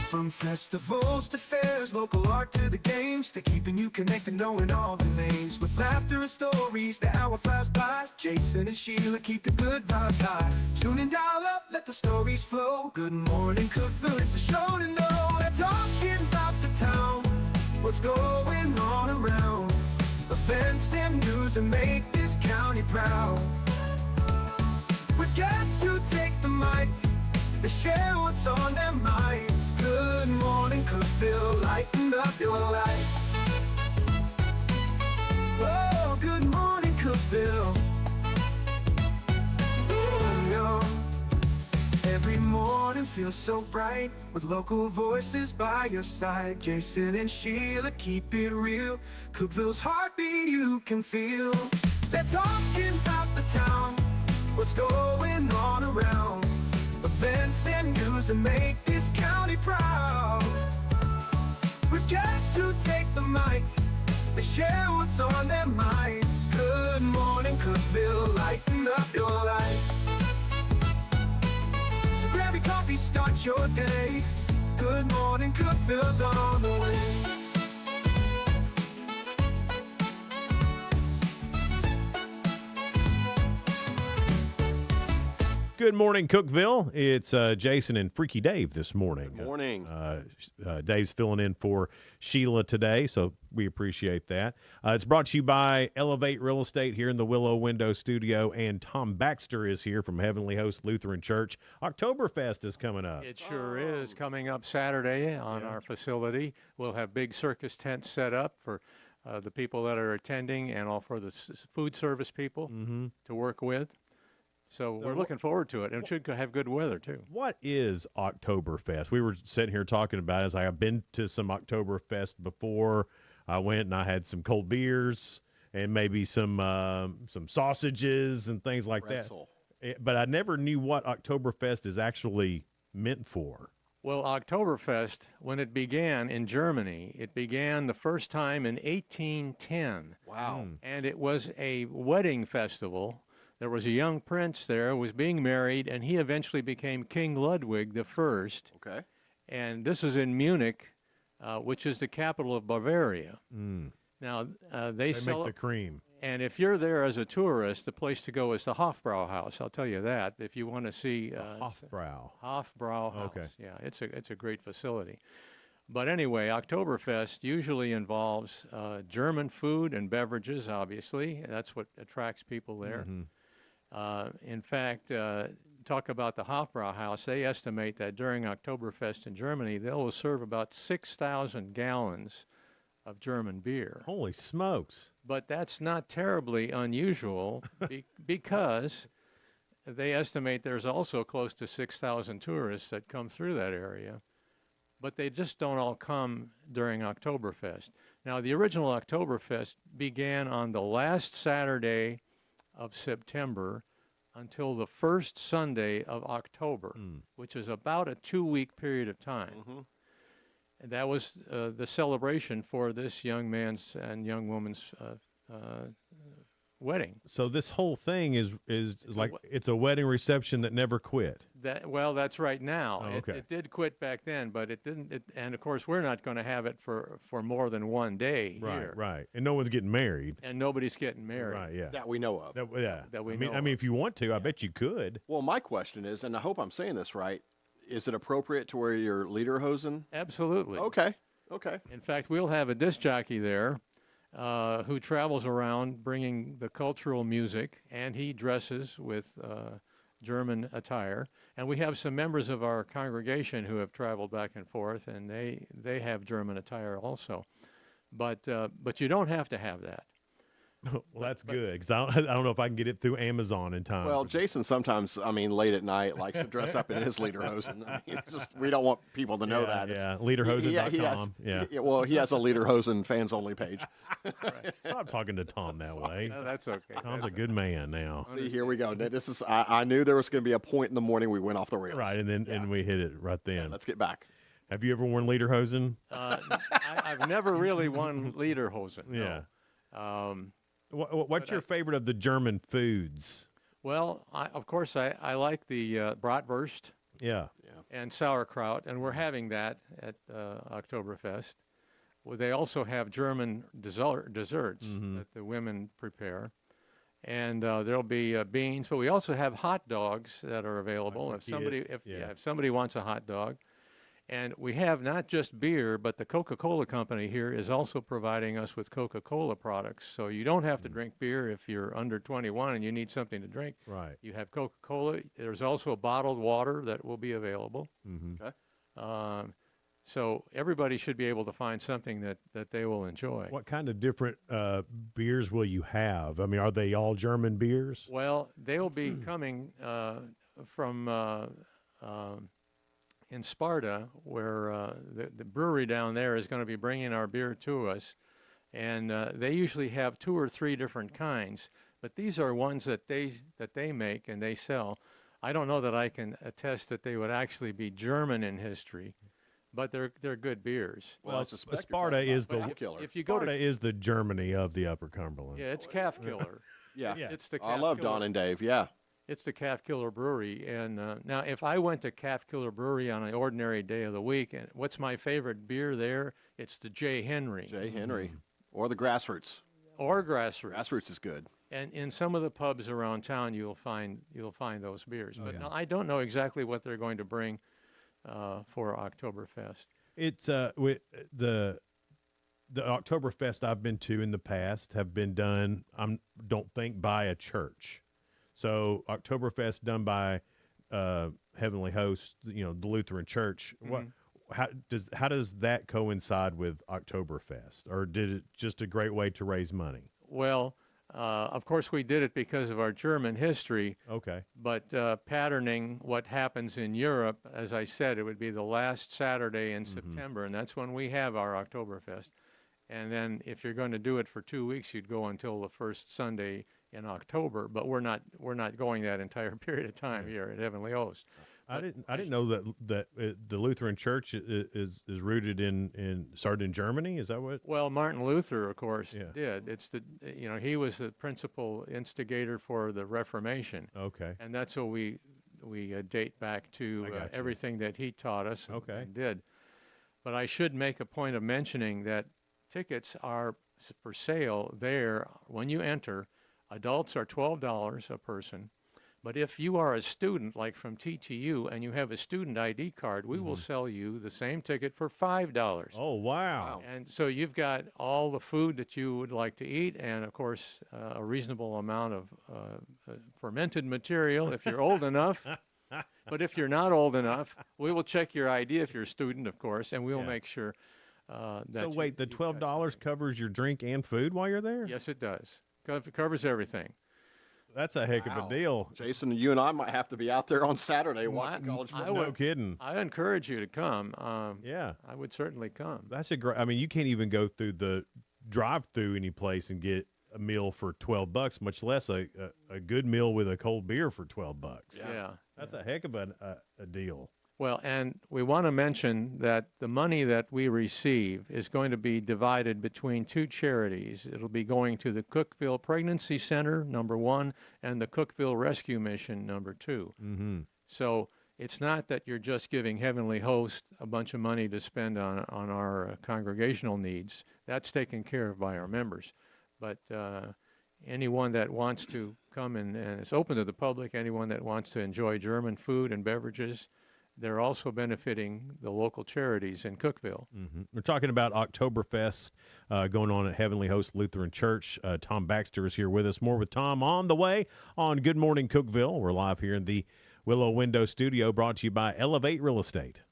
From festivals to fairs, local art to the games, they're keeping you connected, knowing all the names. With laughter and stories, the hour flies by. Jason and Sheila keep the good vibes high. Tune and dial up, let the stories flow. Good morning, Cookeville, it's a show to know. They're talking about the town, what's going on around. Events and news that make this county proud. With guests who take the mic, they share what's on their minds. Good morning, Cookeville, lighten up your life. Oh, good morning, Cookeville. Every morning feels so bright, with local voices by your side. Jason and Sheila keep it real. Cookeville's heartbeat you can feel. They're talking about the town, what's going on around. Events and news that make this county proud. With guests who take the mic, they share what's on their minds. Good morning, Cookeville, lighten up your life. So grab your coffee, start your day. Good morning, Cookeville's on the way. Good morning, Cookeville. It's Jason and Freaky Dave this morning. Good morning. Dave's filling in for Sheila today, so we appreciate that. It's brought to you by Elevate Real Estate here in the Willow Window Studio, and Tom Baxter is here from Heavenly Host Lutheran Church. Octoberfest is coming up. It sure is coming up Saturday on our facility. We'll have big circus tents set up for the people that are attending and all for the food service people to work with. So we're looking forward to it, and it should have good weather, too. What is Octoberfest? We were sitting here talking about it. I've been to some Octoberfest before. I went and I had some cold beers and maybe some sausages and things like that. But I never knew what Octoberfest is actually meant for. Well, Octoberfest, when it began in Germany, it began the first time in 1810. Wow. And it was a wedding festival. There was a young prince there who was being married, and he eventually became King Ludwig I. Okay. And this is in Munich, which is the capital of Bavaria. Now, they make the cream. And if you're there as a tourist, the place to go is the Hofbrauhaus. I'll tell you that. If you want to see Hofbrauhaus. Okay. Yeah, it's a great facility. But anyway, Oktoberfest usually involves German food and beverages, obviously. That's what attracts people there. In fact, talk about the Hofbrauhaus. They estimate that during Oktoberfest in Germany, they will serve about 6,000 gallons of German beer. Holy smokes. But that's not terribly unusual because they estimate there's also close to 6,000 tourists that come through that area. But they just don't all come during Oktoberfest. Now, the original Oktoberfest began on the last Saturday of September until the first Sunday of October, which is about a 2-week period of time. And that was the celebration for this young man's and young woman's wedding. So this whole thing is like it's a wedding reception that never quit. That's right now. Oh, okay. It did quit back then, but it didn't. And of course, we're not going to have it for more than one day here. Right. And no one's getting married. And nobody's getting married. Right. Yeah. That we know of. That we know I mean, if you want to, I bet you could. Well, my question is, and I hope I'm saying this right, is it appropriate to wear your lederhosen? Absolutely. Okay. In fact, we'll have a disc jockey there who travels around bringing the cultural music, and he dresses with German attire. And we have some members of our congregation who have traveled back and forth, and they have German attire also. But you don't have to have that. Well, that's good, because I don't know if I can get it through Amazon in time. Well, Jason sometimes, late at night, likes to dress up in his lederhosen. I mean, we don't want people to know that. Lederhosen.com. Well, he has a lederhosen fans only page. Stop talking to Tom that way. No, that's okay. Tom's a good man now. See, here we go. This is. I knew there was going to be a point in the morning we went off the rails. Right, and we hit it right then. Yeah, let's get back. Have you ever worn lederhosen? I've never really worn lederhosen. Yeah. No. What's your favorite of the German foods? Well, of course, I like the bratwurst. Yeah. And sauerkraut, and we're having that at Octoberfest. Well, they also have German desserts that the women prepare. And there'll be beans, but we also have hot dogs that are available if somebody wants a hot dog. And we have not just beer, but the Coca-Cola company here is also providing us with Coca-Cola products. So you don't have to drink beer if you're under 21 and you need something to drink. Right. You have Coca-Cola. There's also bottled water that will be available. Okay. So everybody should be able to find something that they will enjoy. What kind of different beers will you have? I mean, are they all German beers? Well, they'll be coming from in Sparta, where the brewery down there is going to be bringing our beer to us. And they usually have 2 or 3 different kinds, but these are ones that they make and they sell. I don't know that I can attest that they would actually be German in history, but they're good beers. Well, Sparta is the Germany of the Upper Cumberland. Yeah, it's Calf Killer. Yeah. It's the I love Don and Dave. Yeah. It's the Calf Killer Brewery. And now, if I went to Calf Killer Brewery on an ordinary day of the week, and what's my favorite beer there? It's the J. Henry. J. Henry. Or the Grassroots. Or Grassroots. Grassroots is good. And in some of the pubs around town, you'll find those beers. But no, I don't know exactly what they're going to bring for Oktoberfest. It's the Oktoberfest I've been to in the past have been done, don't think, by a church. So Oktoberfest done by Heavenly Host, the Lutheran Church. Mm-hmm. How does that coincide with Oktoberfest, or did it just a great way to raise money? Well, of course we did it because of our German history. Okay. But patterning what happens in Europe, as I said, it would be the last Saturday in September, and that's when we have our Oktoberfest. And then if you're going to do it for 2 weeks, you'd go until the first Sunday in October, but we're not going that entire period of time here at Heavenly Host. I didn't know that the Lutheran Church is rooted started in Germany. Is that what? Well, Martin Luther, of course, did. It's he was the principal instigator for the Reformation. Okay. And that's what we date back to everything that he taught us and did. But I should make a point of mentioning that tickets are for sale there when you enter. Adults are $12 a person, but if you are a student, like from TTU, and you have a student ID card, we will sell you the same ticket for $5. Oh, wow. And so you've got all the food that you would like to eat, and of course, a reasonable amount of fermented material if you're old enough. But if you're not old enough, we will check your ID if you're a student, of course, and we'll make sure that. So wait, the $12 covers your drink and food while you're there? Yes, it does. It covers everything. That's a heck of a deal. Jason, you and I might have to be out there on Saturday watching college football. No kidding. I encourage you to come. Yeah. I would certainly come. That's I mean, you can't even go through the drive-through any place and get a meal for $12, much less a good meal with a cold beer for $12. Yeah. That's a heck of a deal. Well, and we want to mention that the money that we receive is going to be divided between two charities. It'll be going to the Cookeville Pregnancy Center, number one, and the Cookeville Rescue Mission, number two. Mm-hmm. So it's not that you're just giving Heavenly Host a bunch of money to spend on our congregational needs. That's taken care of by our members. But anyone that wants to come and it's open to the public, anyone that wants to enjoy German food and beverages, they're also benefiting the local charities in Cookeville. Mm-hmm. We're talking about Octoberfest going on at Heavenly Host Lutheran Church. Tom Baxter is here with us. More with Tom on the way on Good Morning Cookeville. We're live here in the Willow Window Studio, brought to you by Elevate Real Estate.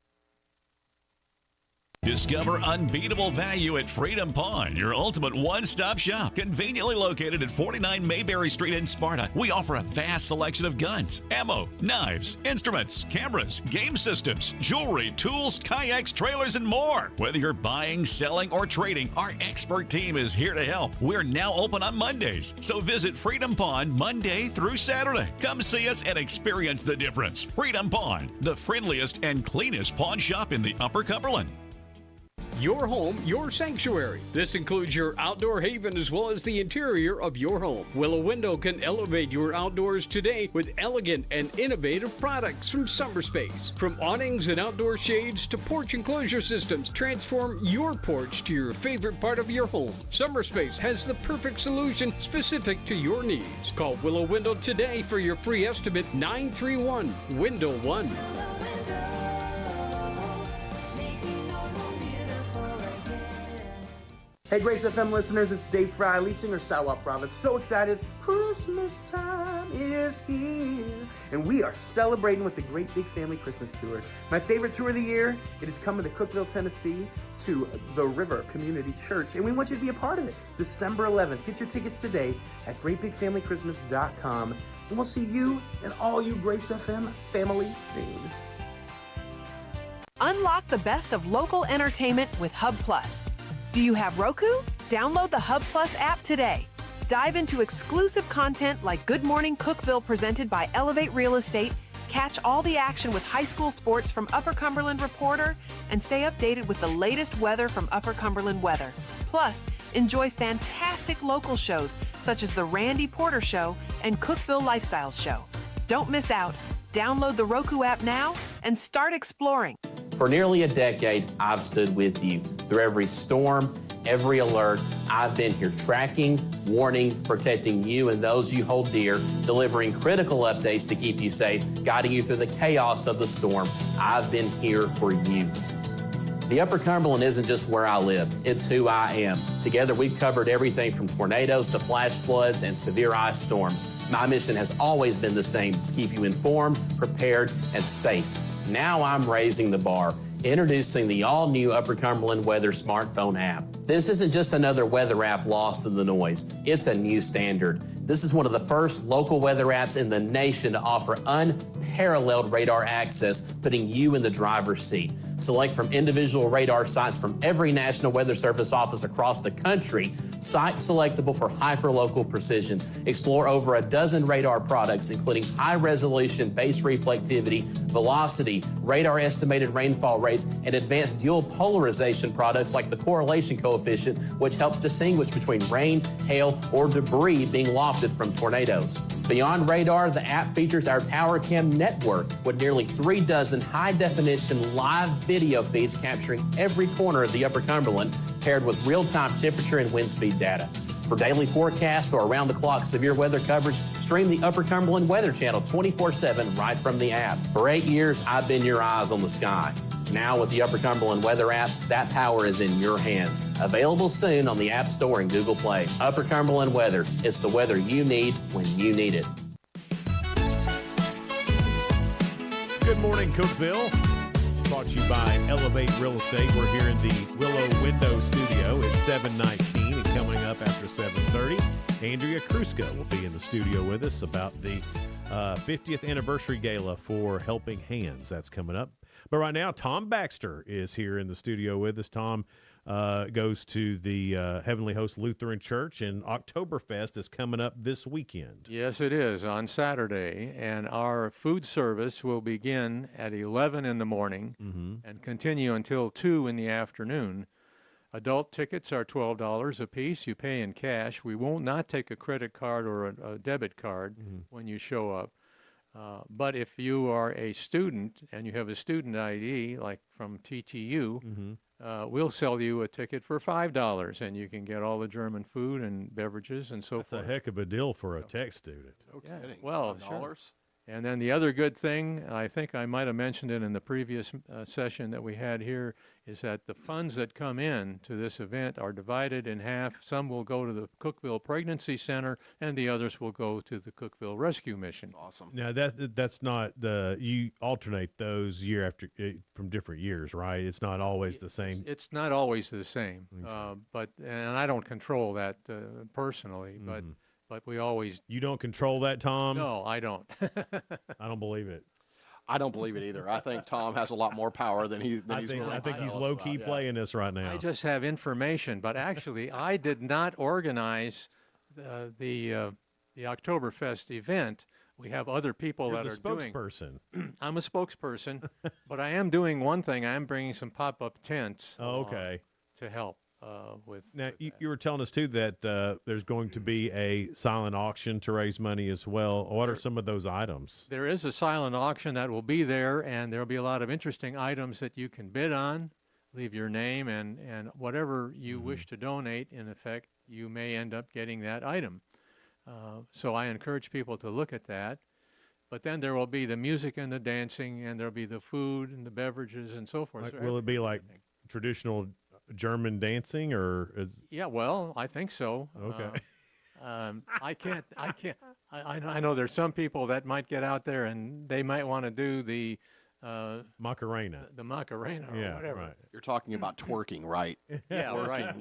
Discover unbeatable value at Freedom Pawn, your ultimate one-stop shop. Conveniently located at 49 Mayberry Street in Sparta, we offer a vast selection of guns, ammo, knives, instruments, cameras, game systems, jewelry, tools, kayaks, trailers, and more. Whether you're buying, selling, or trading, our expert team is here to help. We're now open on Mondays, so visit Freedom Pawn Monday through Saturday. Come see us and experience the difference. Freedom Pawn, the friendliest and cleanest pawn shop in the Upper Cumberland. Your home, your sanctuary. This includes your outdoor haven as well as the interior of your home. Willow Window can elevate your outdoors today with elegant and innovative products from SummerSpace. From awnings and outdoor shades to porch enclosure systems, transform your porch to your favorite part of your home. SummerSpace has the perfect solution specific to your needs. Call Willow Window today for your free estimate, 931-WINDOW-1. Hey Grace FM listeners, it's Dave Fry, lead singer Sawa Province. So excited, Christmas time is here. And we are celebrating with the Great Big Family Christmas Tour. My favorite tour of the year, it is coming to Cookeville, Tennessee to the River Community Church. And we want you to be a part of it. December 11th. Get your tickets today at greatbigfamilychristmas.com. And we'll see you and all you Grace FM family soon. Unlock the best of local entertainment with Hub Plus. Do you have Roku? Download the Hub Plus app today. Dive into exclusive content like Good Morning Cookeville presented by Elevate Real Estate, catch all the action with high school sports from Upper Cumberland Reporter, and stay updated with the latest weather from Upper Cumberland Weather. Plus, enjoy fantastic local shows such as The Randy Porter Show and Cookeville Lifestyles Show. Don't miss out. Download the Roku app now and start exploring. For nearly a decade, I've stood with you. Through every storm, every alert, I've been here tracking, warning, protecting you and those you hold dear, delivering critical updates to keep you safe, guiding you through the chaos of the storm. I've been here for you. The Upper Cumberland isn't just where I live, it's who I am. Together, we've covered everything from tornadoes to flash floods and severe ice storms. My mission has always been the same, to keep you informed, prepared, and safe. Now I'm raising the bar, introducing the all-new Upper Cumberland Weather smartphone app. This isn't just another weather app lost in the noise. It's a new standard. This is one of the first local weather apps in the nation to offer unparalleled radar access, putting you in the driver's seat. Select from individual radar sites from every National Weather Service office across the country, sites selectable for hyperlocal precision. Explore over a dozen radar products, including high-resolution base reflectivity, velocity, radar estimated rainfall rates, and advanced dual polarization products like the correlation coefficient, which helps distinguish between rain, hail, or debris being lofted from tornadoes. Beyond radar, the app features our Tower Cam network with nearly 3 dozen high-definition live video feeds capturing every corner of the Upper Cumberland, paired with real-time temperature and wind speed data. For daily forecasts or around-the-clock severe weather coverage, stream the Upper Cumberland Weather Channel 24/7 right from the app. For 8 years, I've been your eyes on the sky. Now with the Upper Cumberland Weather app, that power is in your hands. Available soon on the App Store and Google Play. Upper Cumberland Weather. It's the weather you need when you need it. Good morning, Cookeville. Brought to you by Elevate Real Estate. We're here in the Willow Window Studio. It's 7:19 and coming up after 7:30. Andrea Kruska will be in the studio with us about the 50th anniversary gala for Helping Hands. That's coming up. But right now, Tom Baxter is here in the studio with us. Tom, goes to the Heavenly Host Lutheran Church, and Octoberfest is coming up this weekend. Yes, it is on Saturday, and our food service will begin at 11 in the morning and continue until 2 in the afternoon. Adult tickets are $12 a piece. You pay in cash. We will not take a credit card or a debit card when you show up. But if you are a student and you have a student ID, like from TTU, we'll sell you a ticket for $5, and you can get all the German food and beverages and so That's forth. a heck of a deal for a tech student. No kidding. Well, $5? And then the other good thing, I think I might have mentioned it in the previous session that we had here, is that the funds that come in to this event are divided in half. Some will go to the Cookeville Pregnancy Center, and the others will go to the Cookeville Rescue Mission. Awesome. Now that's not you alternate those year after from different years, right? It's not always the same. It's not always the same, and I don't control that personally, but we always. You don't control that, Tom? No, I don't. I don't believe it. I don't believe it either. I think Tom has a lot more power than he's. I think he's low key playing this right now. I just have information, but actually, I did not organize the Octoberfest event. We have other people You're that the are doing. spokesperson. I'm a spokesperson, but I am doing one thing. I am bringing some pop-up tents. Okay. To help with. Now you were telling us too that there's going to be a silent auction to raise money as well. What are some of those items? There is a silent auction that will be there, and there will be a lot of interesting items that you can bid on. Leave your name and whatever you wish to donate. In effect, you may end up getting that item. So I encourage people to look at that. But then there will be the music and the dancing, and there will be the food and the beverages and so forth. Like, will it be like traditional German dancing, or is? Yeah, well, I think so. Okay. I know there's some people that might get out there and they might want to do the Macarena. The Macarena or whatever. Right. You're talking about twerking, right? Yeah, right.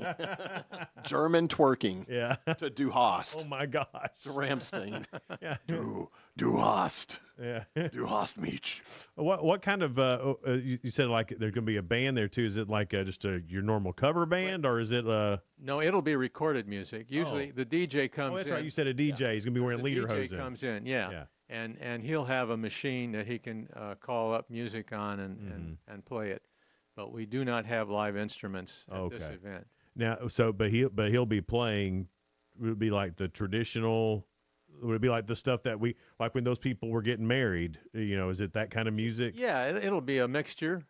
German twerking. Yeah. To Du hast. Oh my gosh. To Ramstein. Yeah. Du hast. Yeah. Du hast mich. What kind of you said like there's going to be a band there too? Is it like just your normal cover band, or is it? No, it'll be recorded music. Usually the DJ comes in. Oh, that's right. You said a DJ. He's going to be wearing The lederhosen. DJ comes in, yeah. And he'll have a machine that he can call up music on and play it. But we do not have live instruments at this event. Now, but he'll be playing. Would it be like the traditional? Would it be like the stuff that we like when those people were getting married? You know, is it that kind of music? Yeah, it'll be a mixture.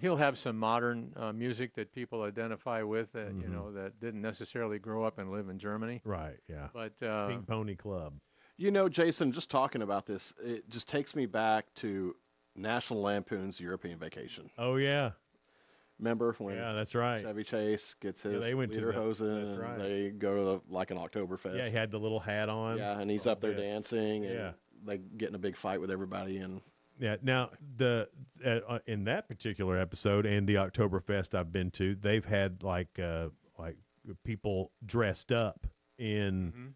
He'll have some modern music that people identify with, you know, that didn't necessarily grow up and live in Germany. Right. Yeah. But Pink Pony Club. You know, Jason, just talking about this, it just takes me back to National Lampoon's European Vacation. Oh yeah. Remember when? Yeah, that's right. Chevy Chase gets his they went to lederhosen, that's right. and they go to like an Oktoberfest. Yeah, he had the little hat on. Yeah, and he's up there dancing, and Yeah. they get in a big fight with everybody. And Yeah. Now in that particular episode and the Oktoberfest I've been to, they've had like people dressed up in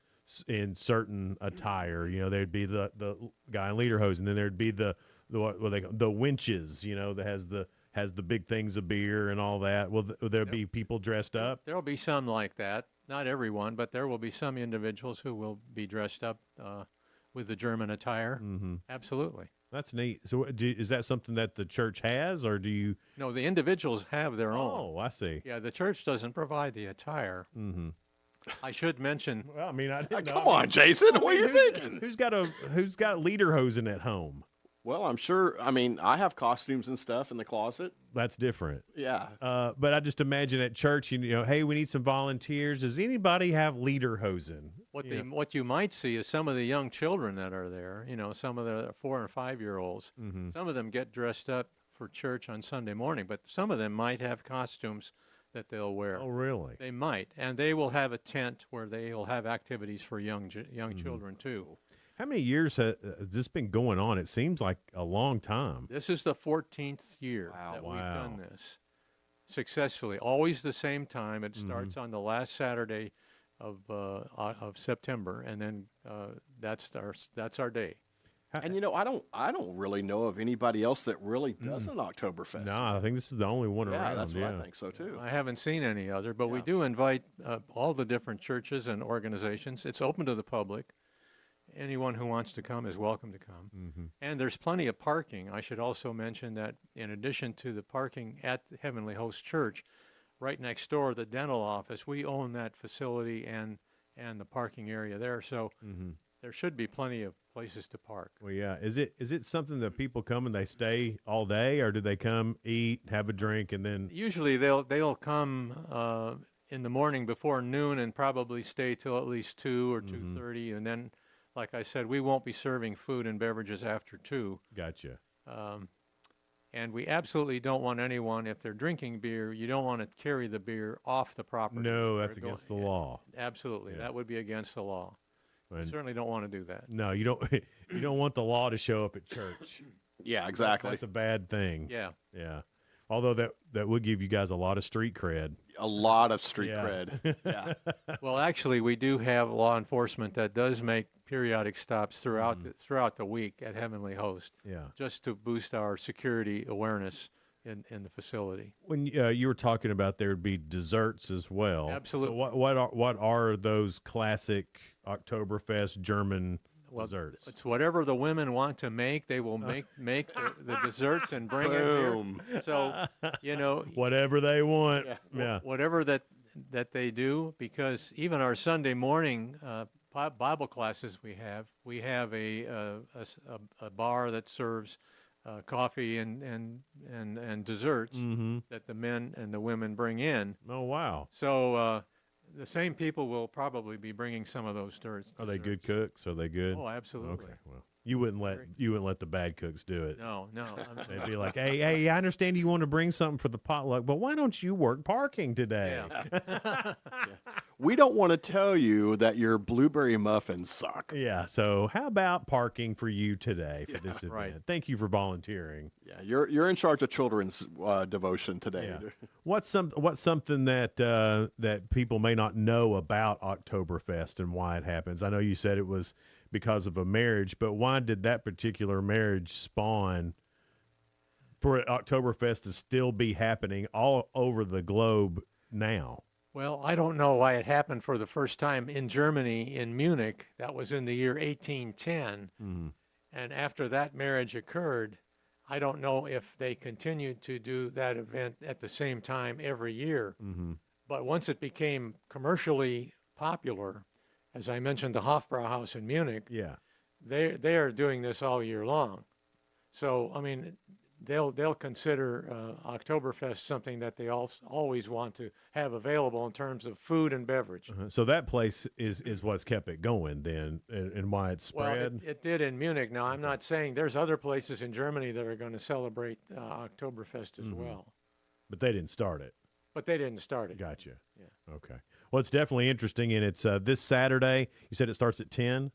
certain attire. You know, there'd be the guy in lederhosen, and then there'd be the winches. You know, that has the big things of beer and all that. Will there be people dressed up? There will be some like that. Not everyone, but there will be some individuals who will be dressed up with the German attire. Mm-hmm. Absolutely. That's neat. So is that something that the church has, or do you? No, the individuals have their own. Oh, I see. Yeah, the church doesn't provide the attire. Mm-hmm. I should mention. Well, I mean, I didn't know. come on, Jason, what are you thinking? Who's got lederhosen at home? Well, I'm sure. I mean, I have costumes and stuff in the closet. That's different. Yeah. But I just imagine at church, you know, hey, we need some volunteers. Does anybody have lederhosen? What you might see is some of the young children that are there. You know, some of the 4 and 5 year olds. Mm-hmm. Some of them get dressed up for church on Sunday morning, but some of them might have costumes that they'll wear. Oh, really? They might, and they will have a tent where they'll have activities for young children too. How many years has this been going on? It seems like a long time. This is the 14th year that we've done this successfully. Always the same time. It starts on the last Saturday of September, and then that's our day. And I don't really know of anybody else that really does an Oktoberfest. No, I think this is the only one around. That's what I think so too. I haven't seen any other, but we do invite all the different churches and organizations. It's open to the public. Anyone who wants to come is welcome to come. Mm-hmm. And there's plenty of parking. I should also mention that in addition to the parking at the Heavenly Host Church, right next door, the dental office, we own that facility and the parking area there. So there should be plenty of places to park. Well, yeah. Is it something that people come and they stay all day, or do they come, eat, have a drink, and then? Usually they'll come in the morning before noon and probably stay till at least 2 or 2:30, and then, like I said, we won't be serving food and beverages after 2. Gotcha. And we absolutely don't want anyone, if they're drinking beer, you don't want to carry the beer off the property. No, that's against the law. Absolutely. That would be against the law. We And- certainly don't want to do that. No, you don't. You don't want the law to show up at church. Yeah, exactly. That's a bad thing. Yeah. Yeah. Although that would give you guys a lot of street cred. A lot of street cred. Yeah. Well, actually, we do have law enforcement that does make periodic stops throughout the week at Heavenly Host. Yeah. Just to boost our security awareness in the facility. When you were talking about there would be desserts as well. Absolutely. So what are those classic Oktoberfest German desserts? It's whatever the women want to make. They will make the desserts and bring it here. So, whatever they want. Yeah. Whatever that they do, because even our Sunday morning Bible classes we have a bar that serves coffee and desserts that the men and the women bring in. Oh, wow. So the same people will probably be bringing some of those desserts. Are they good cooks? Are they good? Oh, absolutely. Okay. Well, you wouldn't let the bad cooks do it. No. They'd be like, hey, I understand you want to bring something for the potluck, but why don't you work parking today? Yeah. We don't want to tell you that your blueberry muffins suck. Yeah, so how about parking for you today for this event? Right. Thank you for volunteering. Yeah, you're in charge of children's devotion today. Yeah. What's something that people may not know about Oktoberfest and why it happens? I know you said it was because of a marriage, but why did that particular marriage spawn for Oktoberfest to still be happening all over the globe now? Well, I don't know why it happened for the first time in Germany, in Munich. That was in the year 1810. And after that marriage occurred, I don't know if they continued to do that event at the same time every year. But once it became commercially popular, as I mentioned, the Hofbrauhaus in Munich, they are doing this all year long. So, I mean, they'll consider Oktoberfest something that they always want to have available in terms of food and beverage. So that place is what's kept it going then, and why it's spread? Well, it did in Munich. Now, I'm not saying there's other places in Germany that are going to celebrate Oktoberfest as well. But they didn't start it. But they didn't start it. Gotcha. Yeah. Okay. Well, it's definitely interesting, and it's this Saturday. You said it starts at 10?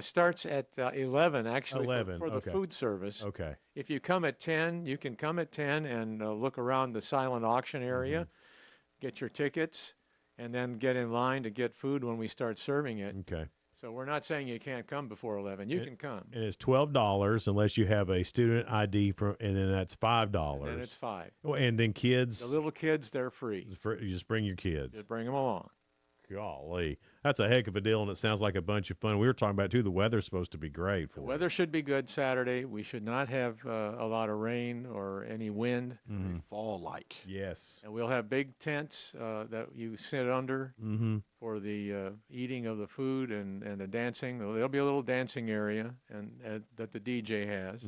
Starts at 11, actually, 11, for the okay. food service. Okay. If you come at 10, you can come at 10 and look around the silent auction area, get your tickets, and then get in line to get food when we start serving it. Okay. So we're not saying you can't come before 11. You can come. And it's $12 unless you have a student ID, and then that's $5. And then it's $5. Well, and then kids? The little kids, they're free. You just bring your kids. Just bring them along. Golly, that's a heck of a deal, and it sounds like a bunch of fun. We were talking about, too, the weather's supposed to be great for The weather should be good Saturday. We should not have a lot of rain or any wind. Fall-like. Yes. And we'll have big tents that you sit under for the eating of the food and the dancing. There'll be a little dancing area that the DJ has.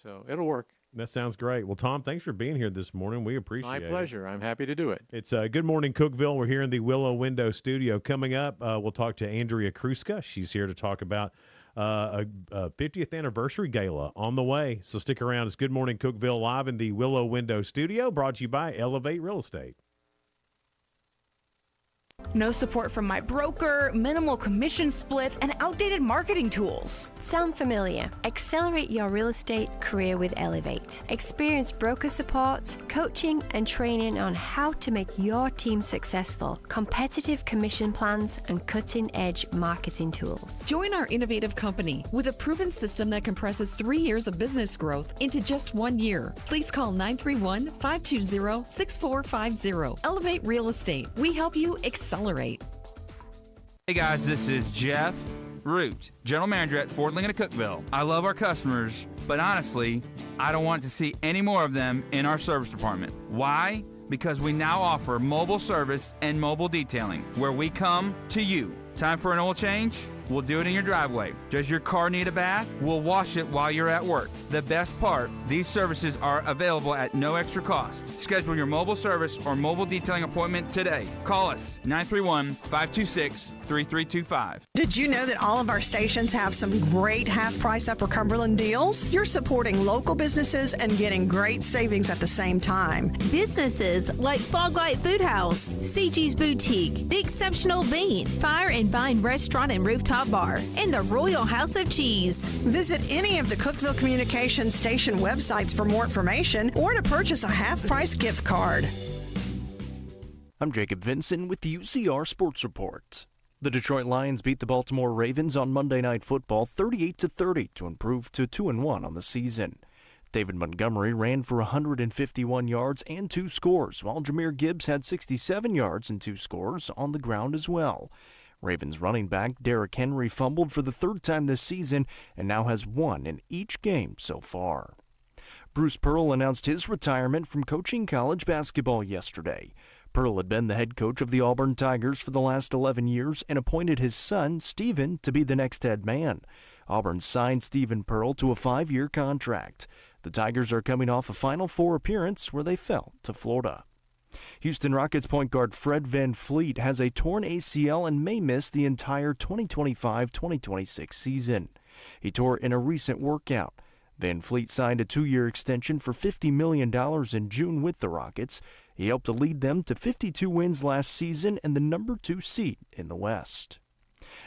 So it'll work. That sounds great. Well, Tom, thanks for being here this morning. We appreciate it. My pleasure. I'm happy to do it. It's Good Morning Cookeville. We're here in the Willow Window Studio. Coming up, we'll talk to Andrea Kruska. She's here to talk about a 50th anniversary gala on the way. So stick around. It's Good Morning Cookeville live in the Willow Window Studio, brought to you by Elevate Real Estate. No support from my broker, minimal commission splits, and outdated marketing tools. Sound familiar? Accelerate your real estate career with Elevate. Experience broker support, coaching, and training on how to make your team successful, competitive commission plans, and cutting-edge marketing tools. Join our innovative company with a proven system that compresses 3 years of business growth into just 1 year. Please call 931-520-6450. Elevate Real Estate. We help you accelerate. Hey guys, this is Jeff Root, General Manager at Ford Lincoln of Cookeville. I love our customers, but honestly, I don't want to see any more of them in our service department. Why? Because we now offer mobile service and mobile detailing, where we come to you. Time for an oil change? We'll do it in your driveway. Does your car need a bath? We'll wash it while you're at work. The best part, these services are available at no extra cost. Schedule your mobile service or mobile detailing appointment today. Call us 931-526-3325. Did you know that all of our stations have some great half-price Upper Cumberland deals? You're supporting local businesses and getting great savings at the same time. Businesses like Fog Light Food House, CG's Boutique, The Exceptional Bean, Fire and Vine Restaurant and Rooftop Bar, and the Royal House of Cheese. Visit any of the Cookeville Communications station websites for more information or to purchase a half-price gift card. I'm Jacob Vinson with the UCR Sports Report. The Detroit Lions beat the Baltimore Ravens on Monday Night Football 38-30 to improve to 2-1 on the season. David Montgomery ran for 151 yards and 2 scores, while Jahmyr Gibbs had 67 yards and 2 scores on the ground as well. Ravens running back Derrick Henry fumbled for the 3rd time this season and now has won in each game so far. Bruce Pearl announced his retirement from coaching college basketball yesterday. Pearl had been the head coach of the Auburn Tigers for the last 11 years and appointed his son, Stephen, to be the next head man. Auburn signed Stephen Pearl to a 5-year contract. The Tigers are coming off a Final Four appearance where they fell to Florida. Houston Rockets point guard Fred VanVleet has a torn ACL and may miss the entire 2025-2026 season. He tore in a recent workout. VanVleet signed a 2-year extension for $50 million in June with the Rockets. He helped to lead them to 52 wins last season and the number 2 seed in the West.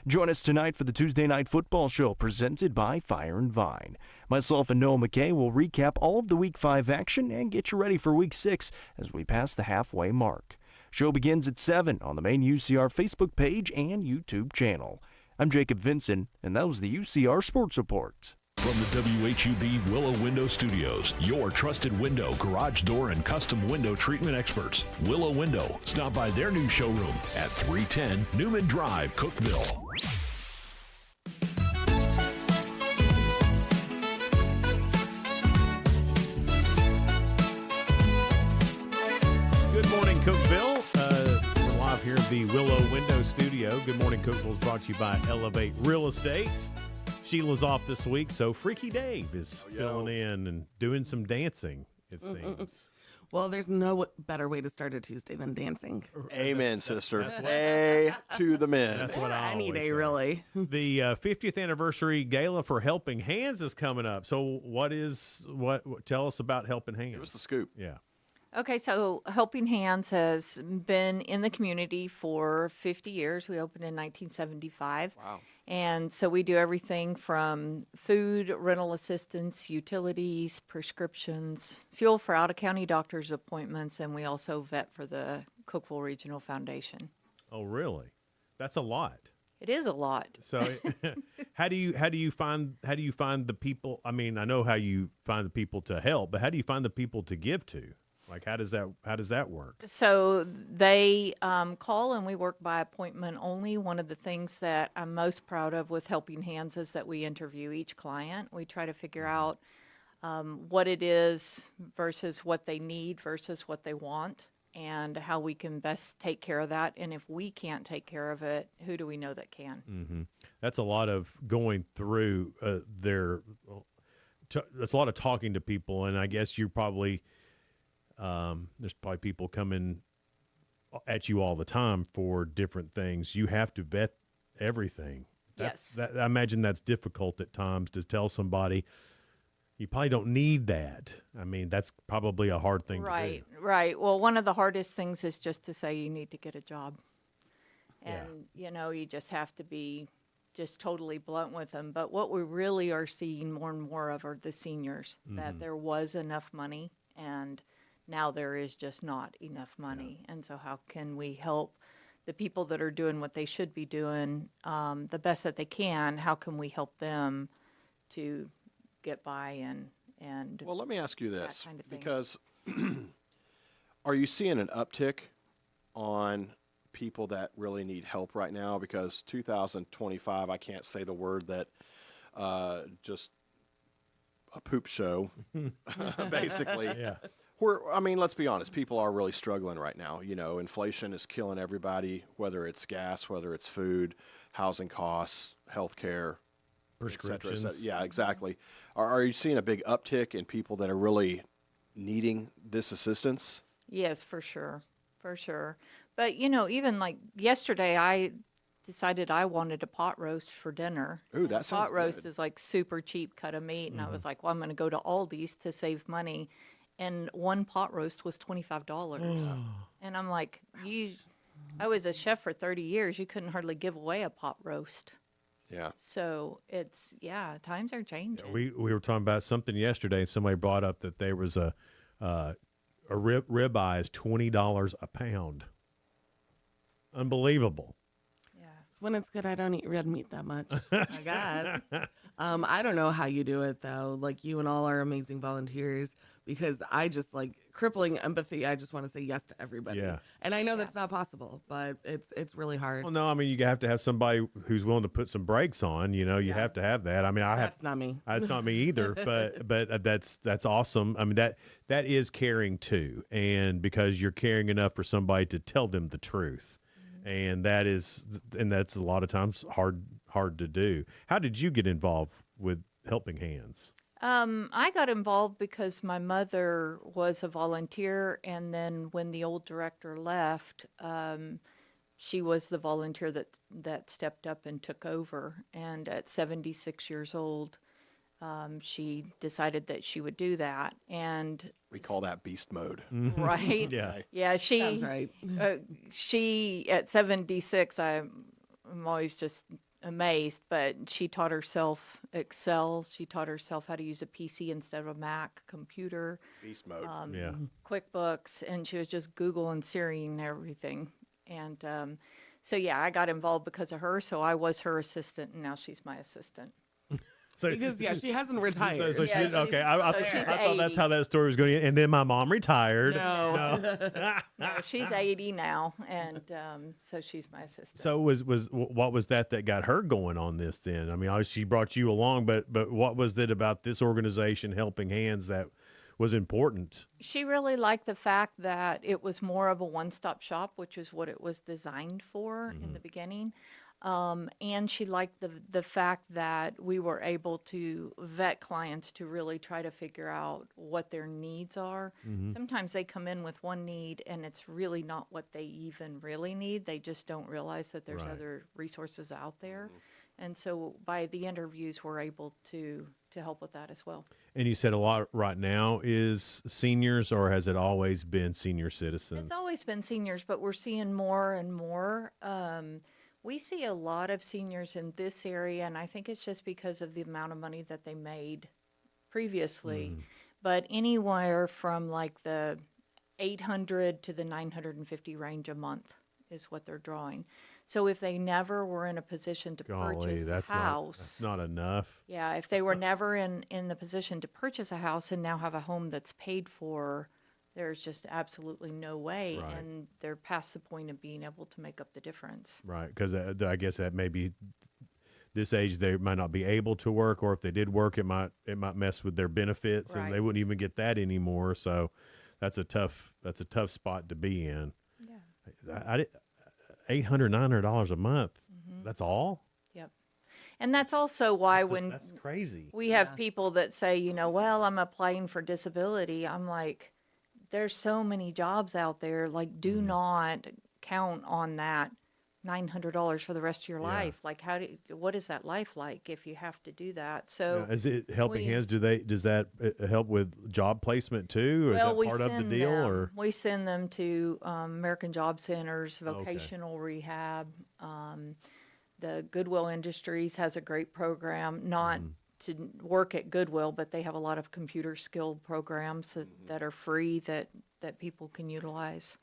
Join us tonight for the Tuesday Night Football Show presented by Fire and Vine. Myself and Noah McKay will recap all of the Week 5 action and get you ready for Week 6 as we pass the halfway mark. Show begins at 7 on the main UCR Facebook page and YouTube channel. I'm Jacob Vinson, and that was the UCR Sports Report. From the WHUB Willow Window Studios, your trusted window, garage door, and custom window treatment experts. Willow Window. Stop by their new showroom at 310 Newman Drive, Cookeville. Good morning, Cookeville. We're live here at the Willow Window Studio. Good morning, Cookeville is brought to you by Elevate Real Estate. Sheila's off this week, so Freaky Dave is filling in and doing some dancing, it seems. Well, there's no better way to start a Tuesday than dancing. Amen, sister. Way to the men. That's what I Any always day, say. really. The 50th anniversary gala for Helping Hands is coming up. So tell us about Helping Hands. Give us the scoop. Yeah. Okay, so Helping Hands has been in the community for 50 years. We opened in 1975. Wow. And so we do everything from food, rental assistance, utilities, prescriptions, fuel for out-of-county doctor's appointments, and we also vet for the Cookeville Regional Foundation. Oh, really? That's a lot. It is a lot. So how do you find the people? I mean, I know how you find the people to help, but how do you find the people to give to? Like, how does that work? So they call and we work by appointment only. One of the things that I'm most proud of with Helping Hands is that we interview each client. We try to figure out what it is versus what they need versus what they want and how we can best take care of that. And if we can't take care of it, who do we know that can? Mm-hmm. That's a lot of going through that's a lot of talking to people, and I guess you probably there's probably people coming at you all the time for different things. You have to vet everything. Yes. I imagine that's difficult at times to tell somebody you probably don't need that. I mean, that's probably a hard thing to do. Right. Well, one of the hardest things is just to say you need to get a job. And, you know, you just have to be just totally blunt with them. But what we really are seeing more and more of are the seniors, that there was enough money and now there is just not enough money. And so how can we help the people that are doing what they should be doing the best that they can? How can we help them to get by and well, let me ask you this, kind of thing. because are you seeing an uptick on people that really need help right now? Because 2025, I can't say the word that just a poop show, basically. Yeah. I mean, let's be honest, people are really struggling right now. You know, inflation is killing everybody, whether it's gas, whether it's food, housing costs, healthcare, Prescriptions. et cetera. Yeah, exactly. Are you seeing a big uptick in people that are really needing this assistance? Yes, for sure. For sure. But, you know, even like yesterday, I decided I wanted a pot roast for dinner. Ooh, that sounds Pot roast good. is like super cheap cut of meat. And I was like, well, I'm going to go to Aldi's to save money. And one pot roast was $25. And I'm like, I was a chef for 30 years. You couldn't hardly give away a pot roast. Yeah. So it's, times are changing. We were talking about something yesterday, and somebody brought up that there was a ribeye is $20 a pound. Unbelievable. When it's good, I don't eat red meat that much, I guess. I don't know how you do it, though. Like, you and all our amazing volunteers, because I just, like, crippling empathy. I just want to say yes to everybody. Yeah. And I know that's not possible, but it's really hard. Well, no, I mean, you have to have somebody who's willing to put some brakes on. You know, you have to have that. I mean, That's not me. That's not me either. But that's awesome. I mean, that is caring too, and because you're caring enough for somebody to tell them the truth, and that's a lot of times hard to do. How did you get involved with Helping Hands? I got involved because my mother was a volunteer, and then when the old director left, she was the volunteer that stepped up and took over. And at 76 years old, she decided that she would do that. And We call that beast mode. right, Yeah. she Sounds right. she at 76, I'm always just amazed, but she taught herself Excel. She taught herself how to use a PC instead of a Mac computer. Beast mode. Yeah. QuickBooks, and she was just Google and Siri and everything. And so I got involved because of her. So I was her assistant, and now she's my assistant. So, Because, she hasn't retired. So Yeah, she, okay, I she's thought that's 80. how that story was going to end. And then my mom retired. No. No, she's 80 now, and so she's my assistant. So what was that got her going on this then? I mean, obviously she brought you along, but what was it about this organization, Helping Hands, that was important? She really liked the fact that it was more of a one-stop shop, which is what it was designed for in the beginning. And she liked the fact that we were able to vet clients to really try to figure out what their needs are. Sometimes they come in with one need and it's really not what they even really need. They just don't realize that there's Right. other resources out there. And so by the interviews, we're able to help with that as well. And you said a lot right now is seniors, or has it always been senior citizens? It's always been seniors, but we're seeing more and more. We see a lot of seniors in this area, and I think it's just because of the amount of money that they made previously. But anywhere from like the 800 to the 950 range a month is what they're drawing. So if they never were in a position to purchase a house, that's not enough. yeah, if they were never in the position to purchase a house and now have a home that's paid for, there's just absolutely no way, Right. and they're past the point of being able to make up the difference. Right, because I guess that maybe this age they might not be able to work, or if they did work, it might mess with their benefits, and they Right. wouldn't even get that anymore. So that's a tough spot to be in. Yeah. $800, $900 a month. That's all. Yep. And that's also why That's crazy. we have people that say, well, I'm applying for disability, I'm like, there's so many jobs out there. Like, do not count on that $900 for the rest of your Yeah. life. Like, what is that life like if you have to do that? So Is it Helping Hands? Does that help with job placement too, or is that part of the deal? Or we send them to American Job Centers, vocational rehab. The Goodwill Industries has a great program, not to work at Goodwill, but they have a lot of computer skill programs that are free that people can utilize.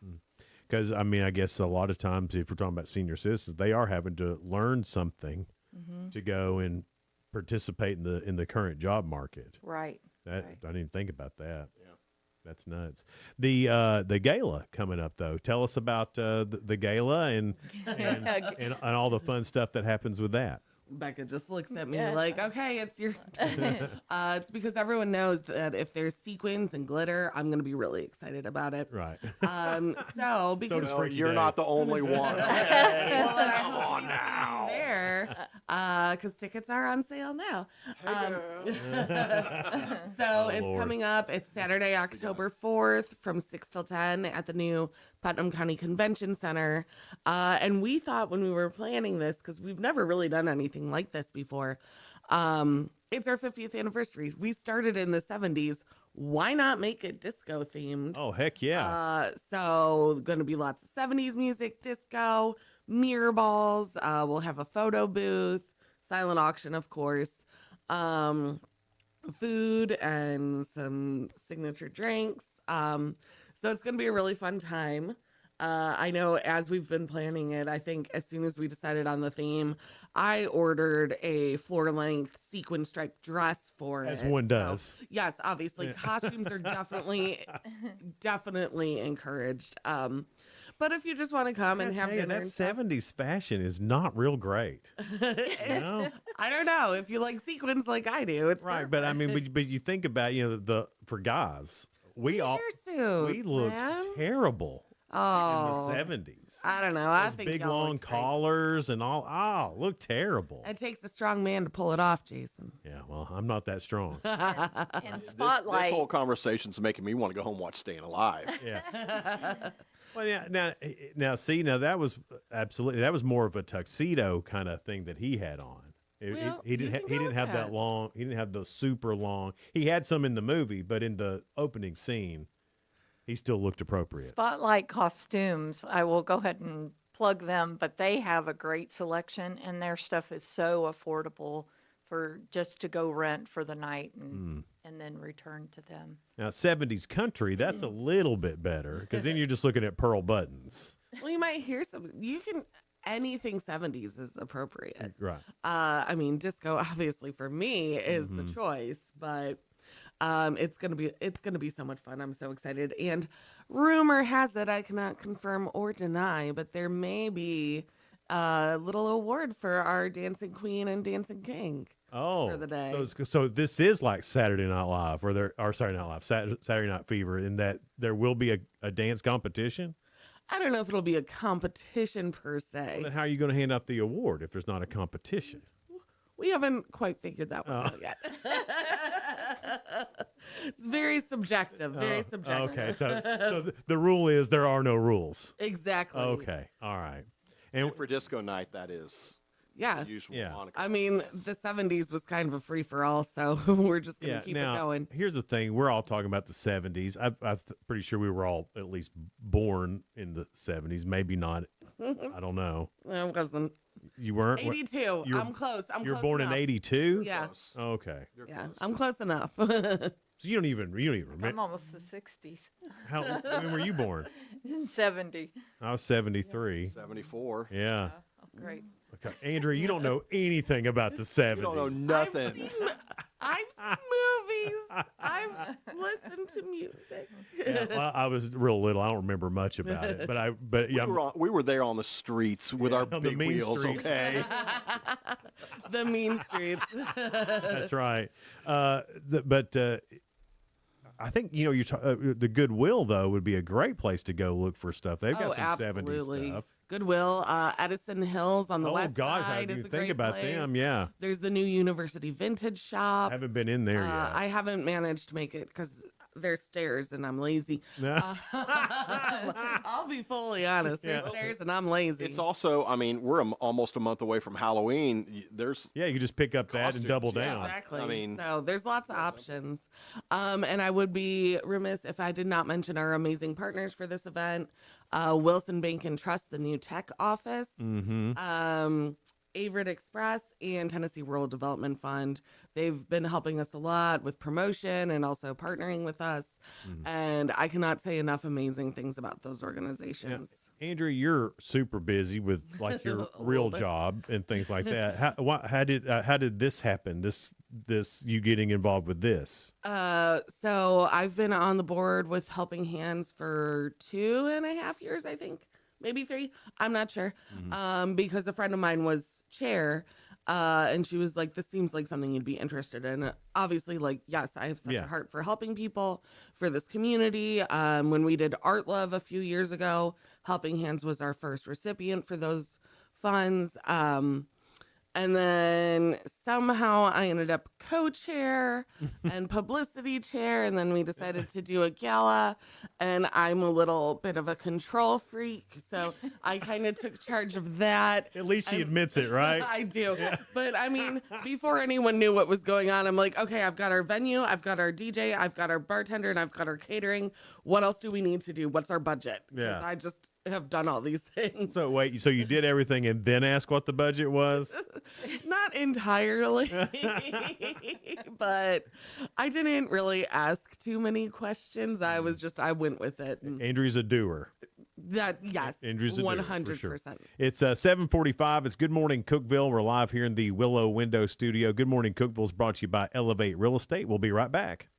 because I guess a lot of times if we're talking about senior citizens, they are having to learn something to go and participate in the current job market. Right. I didn't even think about that. Yeah, that's nuts. The gala coming up though. Tell us about the gala and all the fun stuff that happens with that. Becca just looks at me like, okay, it's your it's because everyone knows that if there's sequins and glitter, I'm going to be really excited about it. Right. So because you're not the only one. well, and I hope he's now there because tickets are on sale now. So it's Lord. coming up. It's Saturday, October 4th from 6 till 10 at the new Putnam County Convention Center. And we thought when we were planning this, because we've never really done anything like this before, it's our 50th anniversary. We started in the 70s. Why not make it disco themed? Oh, heck yeah. So going to be lots of 70s music, disco, mirror balls. We'll have a photo booth, silent auction, of course, food and some signature drinks. So it's going to be a really fun time. I know as we've been planning it, I think as soon as we decided on the theme, I ordered a floor-length sequin striped dress for it. As one does. So, yes, obviously, costumes are definitely encouraged. But if you just want to come and have dinner, that and stuff, 70s fashion is not real great. You know? I don't know if you like sequins like I do. It's Right, perfect. but you think about for guys, we looked terrible in Oh, the 70s. I don't know. I Those think big y'all long looked great. collars and all. Oh, look terrible. It takes a strong man to pull it off, Jason. Yeah, well, I'm not that strong. And This Spotlight. whole conversation's making me want to go home and watch Staying Alive. Yeah. Well, yeah. Now, that was more of a tuxedo kind of thing that he had on. He didn't have that long. He didn't have those super long. He had some in the movie, but in the opening scene, he still looked appropriate. Spotlight Costumes, I will go ahead and plug them, but they have a great selection and their stuff is so affordable for just to go rent for the night and then return to them. Now, 70s country, that's a little bit better because then you're just looking at pearl buttons. Well, you might hear some. Anything 70s is appropriate. Right. I mean, disco obviously for me is the choice, but it's gonna be so much fun. I'm so excited. And rumor has it, I cannot confirm or deny, but there may be a little award for our dancing queen and dancing king. Oh, for the day. So this is like Saturday Night Live, Saturday Night Fever, in that there will be a dance competition. I don't know if it'll be a competition per se. Well, then how are you going to hand out the award if there's not a competition? We haven't quite figured that one out yet. It's very subjective. Okay, so the rule is there are no rules. Exactly. Okay, all right. And for disco night, that is Yeah. the usual Yeah. moniker. I mean, the 70s was kind of a free-for-all, so we're just going to keep now, it going. Here's the thing. We're all talking about the 70s. I'm pretty sure we were all at least born in the 70s. Maybe not. I don't know. I wasn't. You weren't? 82. You're- I'm close. I'm You're close born enough. in 82? Yeah. Okay. Yeah, I'm close enough. So you don't even I'm remember. almost the 60s. When were you born? In 70. I was 73. 74. Yeah. Oh, great. Okay. Andrea, you don't know anything about the 70s. You don't know nothing. I've seen movies. I've listened to music. Yeah, well, I was real little. I don't remember much about it, but yeah, We were there on the streets with our on the big mean wheels, streets. okay? The mean streets. that's right. I think the Goodwill though would be a great place to go look for stuff. They've got some absolutely. 70s stuff. Goodwill, Edison Hills on the Oh west gosh, I side didn't is a even think great about place. them. Yeah, There's the new University Vintage Shop. haven't been in there yet. I haven't managed to make it because There's stairs and I'm lazy. I'll be fully honest. There's stairs and I'm lazy. It's also, I mean, we're almost a month away from Halloween. There's you can just pick up that and double down. Exactly. I mean, so there's lots of options. And I would be remiss if I did not mention our amazing partners for this event. Wilson Bank and Trust, the new tech office. Averett Express and Tennessee Rural Development Fund. They've been helping us a lot with promotion and also partnering with us. And I cannot say enough amazing things about those organizations. Andrea, you're super busy with like your real job and things like that. How did this happen? This you getting involved with this? So I've been on the board with Helping Hands for 2.5 years, I think, maybe 3. I'm not sure. Because a friend of mine was chair, and she was like, this seems like something you'd be interested in. Obviously, like, yes, I have such a heart for helping people, for this community. When we did Art Love a few years ago, Helping Hands was our first recipient for those funds. And then somehow I ended up co-chair and publicity chair. And then we decided to do a gala. And I'm a little bit of a control freak. So I kind of took charge of that. At least she admits it, right? I do. Yeah. But I mean, before anyone knew what was going on, I'm like, okay, I've got our venue, I've got our DJ, I've got our bartender, and I've got our catering. What else do we need to do? What's our budget? Yeah. I just have done all these things. So wait, so you did everything and then ask what the budget was? Not entirely, but I didn't really ask too many questions. I went with it. Andrew's a doer. Yes, Andrew's a 100%. doer, for sure. It's 7:45. It's Good Morning Cookeville. We're live here in the Willow Window Studio. Good Morning Cookeville is brought to you by Elevate Real Estate. We'll be right back.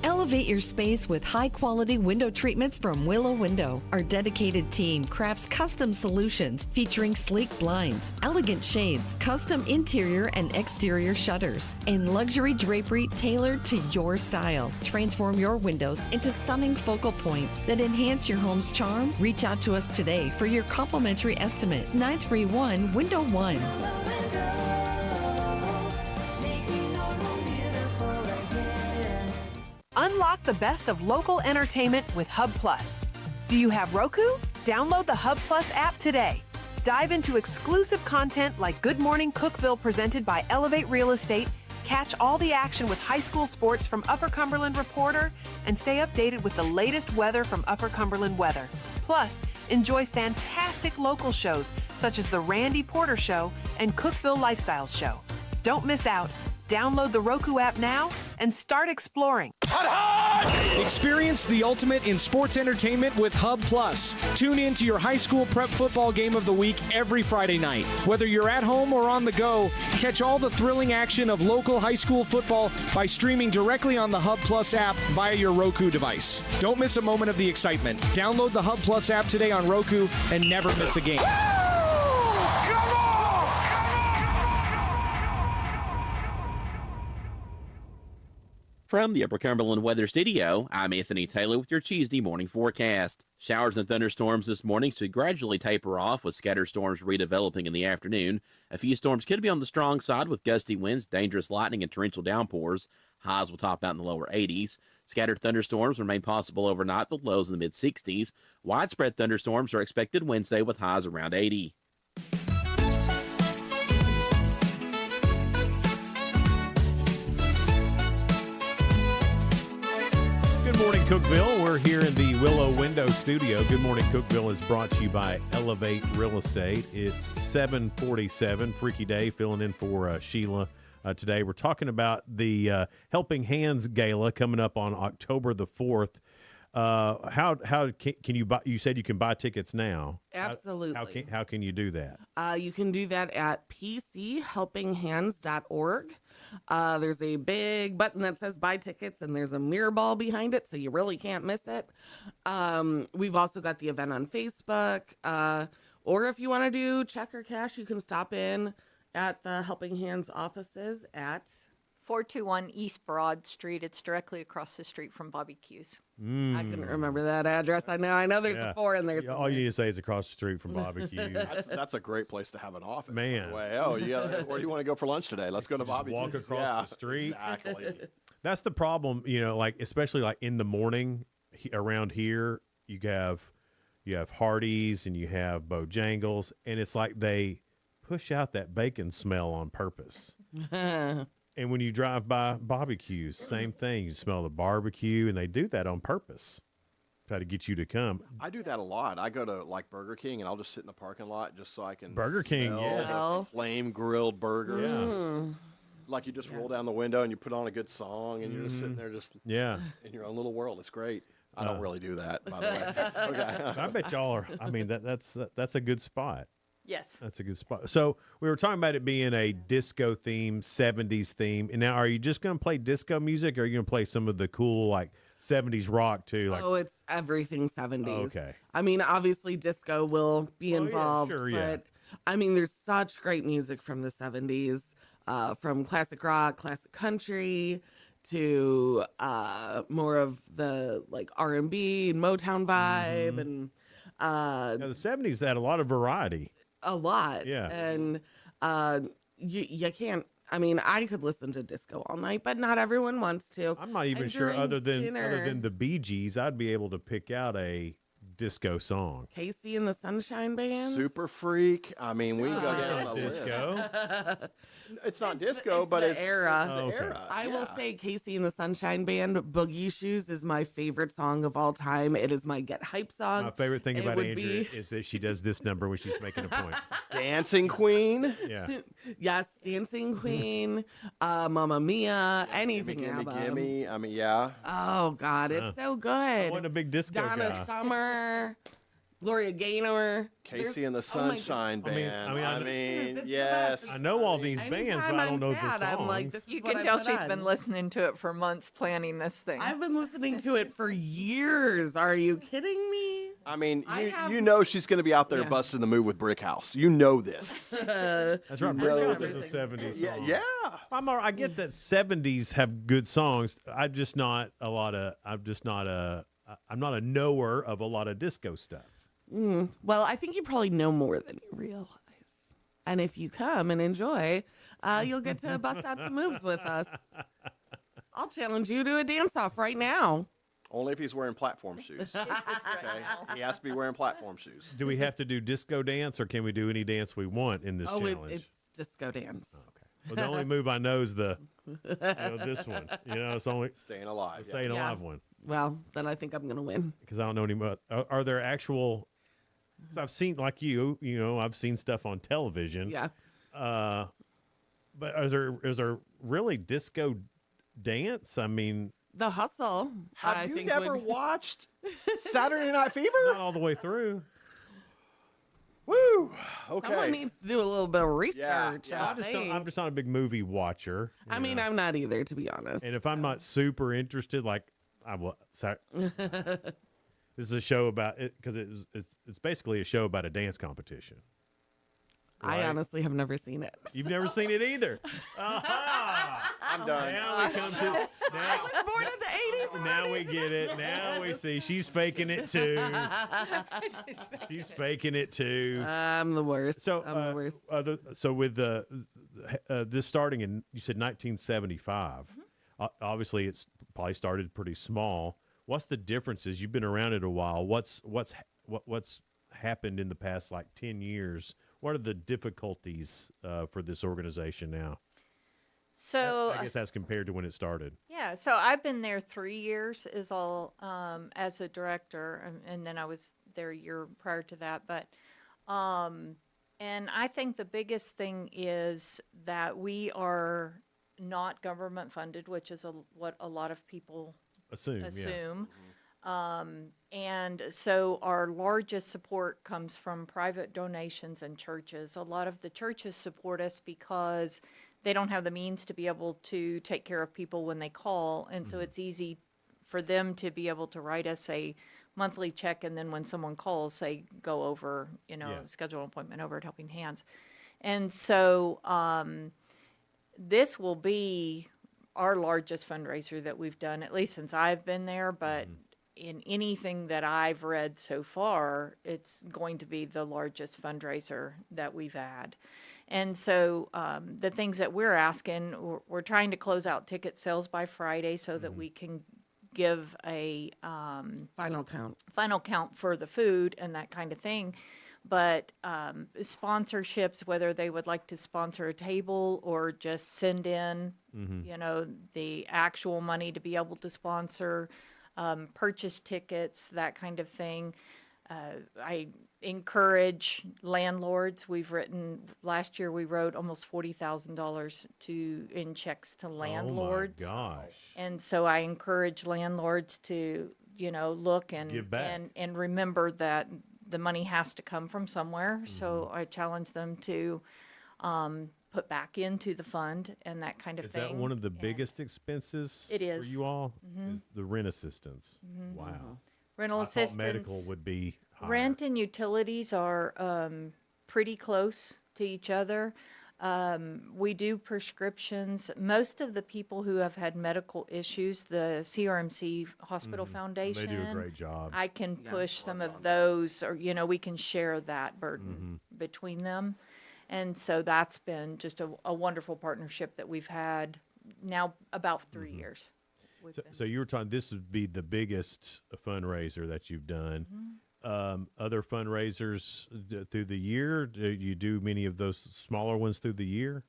Elevate your space with high-quality window treatments from Willow Window. Our dedicated team crafts custom solutions featuring sleek blinds, elegant shades, custom interior and exterior shutters, and luxury drapery tailored to your style. Transform your windows into stunning focal points that enhance your home's charm. Reach out to us today for your complimentary estimate. 931 Window 1. Unlock the best of local entertainment with Hub Plus. Do you have Roku? Download the Hub Plus app today. Dive into exclusive content like Good Morning Cookeville presented by Elevate Real Estate, catch all the action with high school sports from Upper Cumberland Reporter, and stay updated with the latest weather from Upper Cumberland Weather. Plus, enjoy fantastic local shows such as The Randy Porter Show and Cookeville Lifestyles Show. Don't miss out. Download the Roku app now and start exploring. Experience the ultimate in sports entertainment with Hub Plus. Tune in to your high school prep football game of the week every Friday night. Whether you're at home or on the go, catch all the thrilling action of local high school football by streaming directly on the Hub Plus app via your Roku device. Don't miss a moment of the excitement. Download the Hub Plus app today on Roku and never miss a game. From the Upper Cumberland Weather Studio, I'm Anthony Taylor with your Tuesday morning forecast. Showers and thunderstorms this morning should gradually taper off with scattered storms redeveloping in the afternoon. A few storms could be on the strong side with gusty winds, dangerous lightning, and torrential downpours. Highs will top out in the lower 80s. Scattered thunderstorms remain possible overnight with lows in the mid-60s. Widespread thunderstorms are expected Wednesday with highs around 80. Good morning, Cookeville. We're here in the Willow Window Studio. Good Morning Cookeville is brought to you by Elevate Real Estate. It's 7:47, Freaky Day, filling in for Sheila today. We're talking about the Helping Hands Gala coming up on October the 4th. How can you buy? You said you can buy tickets now. Absolutely. How can you do that? You can do that at pchelpinghands.org. There's a big button that says buy tickets, and there's a mirror ball behind it, so you really can't miss it. We've also got the event on Facebook. Or if you want to do check or cash, you can stop in at the Helping Hands offices at 421 East Broad Street. It's directly across the street from Bobby Q's. I couldn't remember that address. I know there's a 4 in there. Yeah, all you need to say is across the street from barbecue. That's a great place to have an office. Man. By the way. Oh, yeah. Where do you want to go for lunch today? Let's go to Bobby. Walk across the street. Exactly. That's the problem, like especially like in the morning around here, you have Hardee's and you have Bojangles, and it's like they push out that bacon smell on purpose. And when you drive by barbecues, same thing. You smell the barbecue, and they do that on purpose. Try to get you to come. I do that a lot. I go to like Burger King, and I'll just sit in the parking lot just so I can Burger King, smell the flame grilled burgers. Yeah. Like you just roll down the window and you put on a good song, and you're just sitting there in your own little world. It's great. I don't really do that, by the way. Okay. I bet y'all are. I mean, that's a good spot. Yes. That's a good spot. So we were talking about it being a disco theme, 70s theme. And now are you just going to play disco music, or are you going to play some of the cool, like, 70s rock, too? Like, it's everything 70s. Okay. I mean, obviously disco will be involved, but I mean, there's such great music from the 70s, from classic rock, classic country, to more of the, like, R&B and Motown vibe. And now, the 70s had a lot of variety. A lot. Yeah. And you can't, I mean, I could listen to disco all night, but not everyone wants to. I'm not even sure other than the Bee Gees, I'd be able to pick out a disco song. Casey and the Sunshine Band. Super Freak. I mean, we can go down the disco. list. It's not disco, but it's the era. It's the era. I will say Casey and the Sunshine Band, Boogie Shoes is my favorite song of all time. It is my get hype song. My favorite thing about Andrea is that she does this number when she's making a point. Dancing Queen. Yeah. Yes, Dancing Queen, Mamma Mia, anything Gimme. I mean, yeah. Oh, God, it's so good. I wasn't a big disco Donna guy. Summer, Gloria Gaynor. Casey and the Sunshine Band. I mean, yes. I know all these bands, but I don't know the songs. I'm like, You can tell she's been listening to it for months planning this thing. I've been listening to it for years. Are you kidding me? I mean, you know she's going to be out there busting the move with Brick House. You know this. That's right. Brick House is a 70s song. Yeah. I get that 70s have good songs. I'm not a knower of a lot of disco stuff. Well, I think you probably know more than you realize. And if you come and enjoy, you'll get to bust out some moves with us. I'll challenge you to a dance-off right now. Only if he's wearing platform shoes. Okay? He has to be wearing platform shoes. Do we have to do disco dance, or can we do any dance we want in this challenge? It's disco dance. Okay. Well, the only move I know is this one. It's only Staying alive. the staying alive one. Well, then I think I'm going to win. Because I don't know any more. Are there actual? Because I've seen, like I've seen stuff on television. Yeah. But is there really disco dance? I mean, The Hustle. Have you never watched Saturday Night Fever? Not all the way through. Woo! Okay. Someone needs to do a little bit of research. Yeah. I'm just not a big movie watcher. I mean, I'm not either, to be honest. And if I'm not super interested, like I will. This is a show about it because it's basically a show about a dance competition. Right? I honestly have never seen it. You've never seen it either. I'm done. Now we come to. I was born in the 80s. Now we get it. Now we see she's faking it too. She's faking it too. I'm the worst. So I'm the worst. So with this starting in, you said 1975. Obviously, it's probably started pretty small. What's the differences? You've been around it a while. What's happened in the past like 10 years? What are the difficulties for this organization now? So I guess as compared to when it started. Yeah, so I've been there 3 years as a director, and then I was there a year prior to that. But and I think the biggest thing is that we are not government funded, which is what a lot of people assume. Yeah. And so our largest support comes from private donations and churches. A lot of the churches support us because they don't have the means to be able to take care of people when they call. And so it's easy for them to be able to write us a monthly check. And then when someone calls, say, go over, schedule an appointment over at Helping Hands. And so this will be our largest fundraiser that we've done, at least since I've been there, but in anything that I've read so far, it's going to be the largest fundraiser that we've had. And so the things that we're asking, we're trying to close out ticket sales by Friday so that we can give a final count for the food and that kind of thing. But sponsorships, whether they would like to sponsor a table or just send in, the actual money to be able to sponsor, purchase tickets, that kind of thing. I encourage landlords. Last year we wrote almost $40,000 in checks to landlords. Oh my gosh. And so I encourage landlords to, look and give back. and remember that the money has to come from somewhere. So I challenge them to put back into the fund and that kind of Is thing. that one of the biggest expenses It is. for you all? Is the rent assistance? Wow. Rental I thought assistance. medical would be higher. Rent and utilities are pretty close to each other. We do prescriptions. Most of the people who have had medical issues, the CRMC Hospital Foundation, They do a great job. I can push some of those, or we can share that burden between them. And so that's been just a wonderful partnership that we've had now about 3 years. So you were talking, this would be the biggest fundraiser that you've done. Other fundraisers through the year? Do you do many of those smaller ones through the year?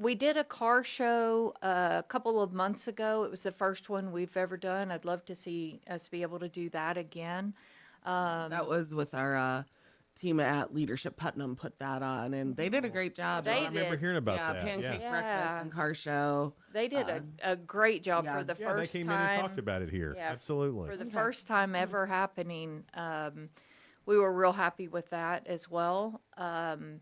We did a car show a couple of months ago. It was the first one we've ever done. I'd love to see us be able to do that again. That was with our team at Leadership Putnam put that on, and they did a great job. They I remember hearing about yeah, that. pancake Yeah. breakfast and car show. They did a great job for the Yeah, first they came time. in and talked about it here. Yeah, Absolutely. For the first time ever happening, we were real happy with that as well. And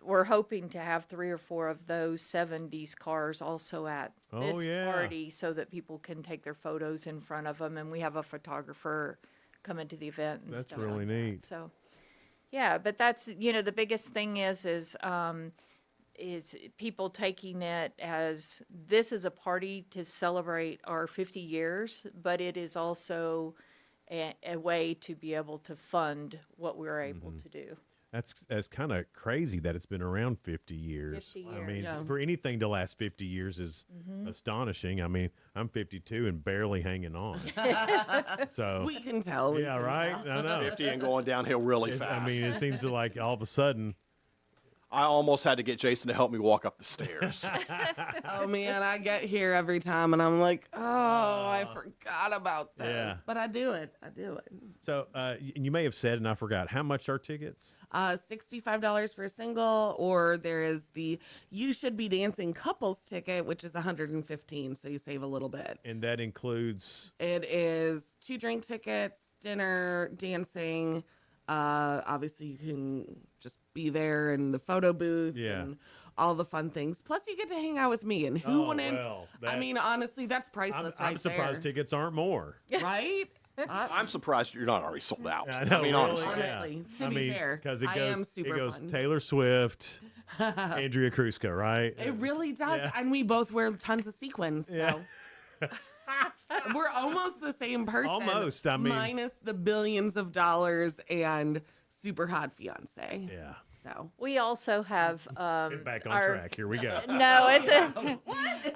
we're hoping to have 3 or 4 of those 70s cars also at this party so that people can take their photos in front of them. And we have a photographer come into the event and That's stuff really like neat. That. So, yeah, but that's, the biggest thing is people taking it as this is a party to celebrate our 50 years, but it is also a way to be able to fund what we're able to do. That's kind of crazy that it's been around 50 years. 50 I mean, years. for anything to last 50 years is astonishing. I mean, I'm 52 and barely hanging on. So We can tell. yeah, right. I know. 50 and going downhill really I fast. mean, it seems to like all of a sudden. I almost had to get Jason to help me walk up the stairs. Oh man, I get here every time and I'm like, oh, I forgot about this. Yeah. But I do it. So you may have said, and I forgot, how much are tickets? $65 for a single, or there is the You Should Be Dancing couples ticket, which is $115, so you save a little bit. And that includes? It is 2 drink tickets, dinner, dancing. Obviously, you can just be there in the photo booth and all the fun things. Plus, you get to hang out with me. And who wouldn't? Well, I mean, honestly, that's priceless. I'm surprised tickets aren't more. Right? I'm surprised you're not already sold out. I know, mean, really, honestly, to be fair, because it I goes, am super it goes fun. Taylor Swift, Andrea Kruska, right? It really does. And we both wear tons of sequins. So. We're almost the same person. Almost, I mean. Minus the billions of dollars and super hot fiance. Yeah. So we also have Get back on track. Here we go. No, it's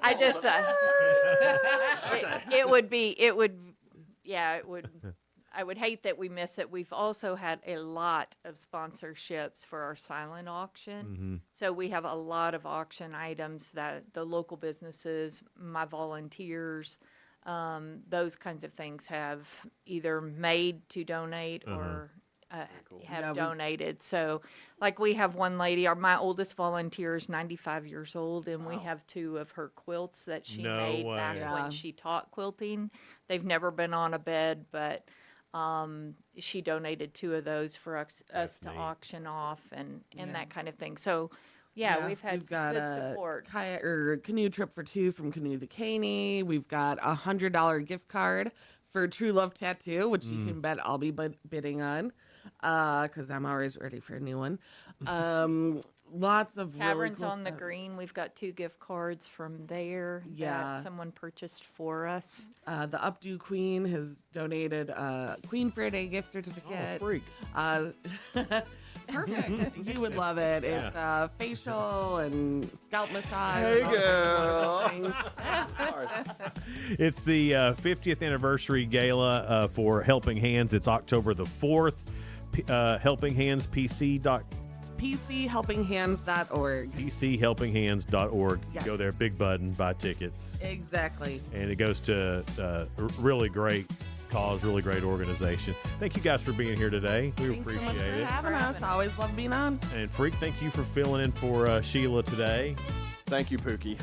I just it would. I would hate that we miss it. We've also had a lot of sponsorships for our silent auction. So we have a lot of auction items that the local businesses, my volunteers, those kinds of things have either made to donate or have donated. So like we have one lady, my oldest volunteer is 95 years old, and we have 2 of her quilts that she made back when she taught quilting. They've never been on a bed, but she donated 2 of those for us to auction off and that kind of thing. So we've had got good support. Kayak or canoe trip for 2 from Canoe the Caney. We've got a $100 gift card for True Love Tattoo, which you can bet I'll be bidding on because I'm always ready for a new one. lots of Taverns really cool on the stuff. Green. We've got 2 gift cards from there Yeah. that someone purchased for us. The Updo Queen has donated a Queen for a Day gift certificate. Oh, freak. Perfect. You would love it. It's facial and scalp massage. Hey, and all kinds of girl. wonderful things. It's the 50th anniversary gala for Helping Hands. It's October the 4th. Helping Hands PC. PCHelpingHands.org. PCHelpingHands.org. Yes. Go there, big button, buy tickets. Exactly. And it goes to really great cause, really great organization. Thank you guys for being here today. We Thanks so much appreciate for it. having us. Always love being on. And Freak, thank you for filling in for Sheila today. Thank you, Pookie.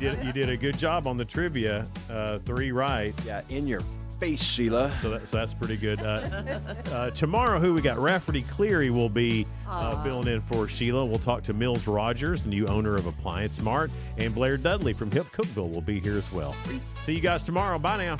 You did a good job on the trivia. 3 right. Yeah, in your face, Sheila. So that's pretty good. Tomorrow, who we got? Rafferty Cleary will be filling in for Sheila. We'll talk to Mills Rogers, the new owner of Appliance Mart, and Blair Dudley from Cookeville will be here as well. See you guys tomorrow. Bye now.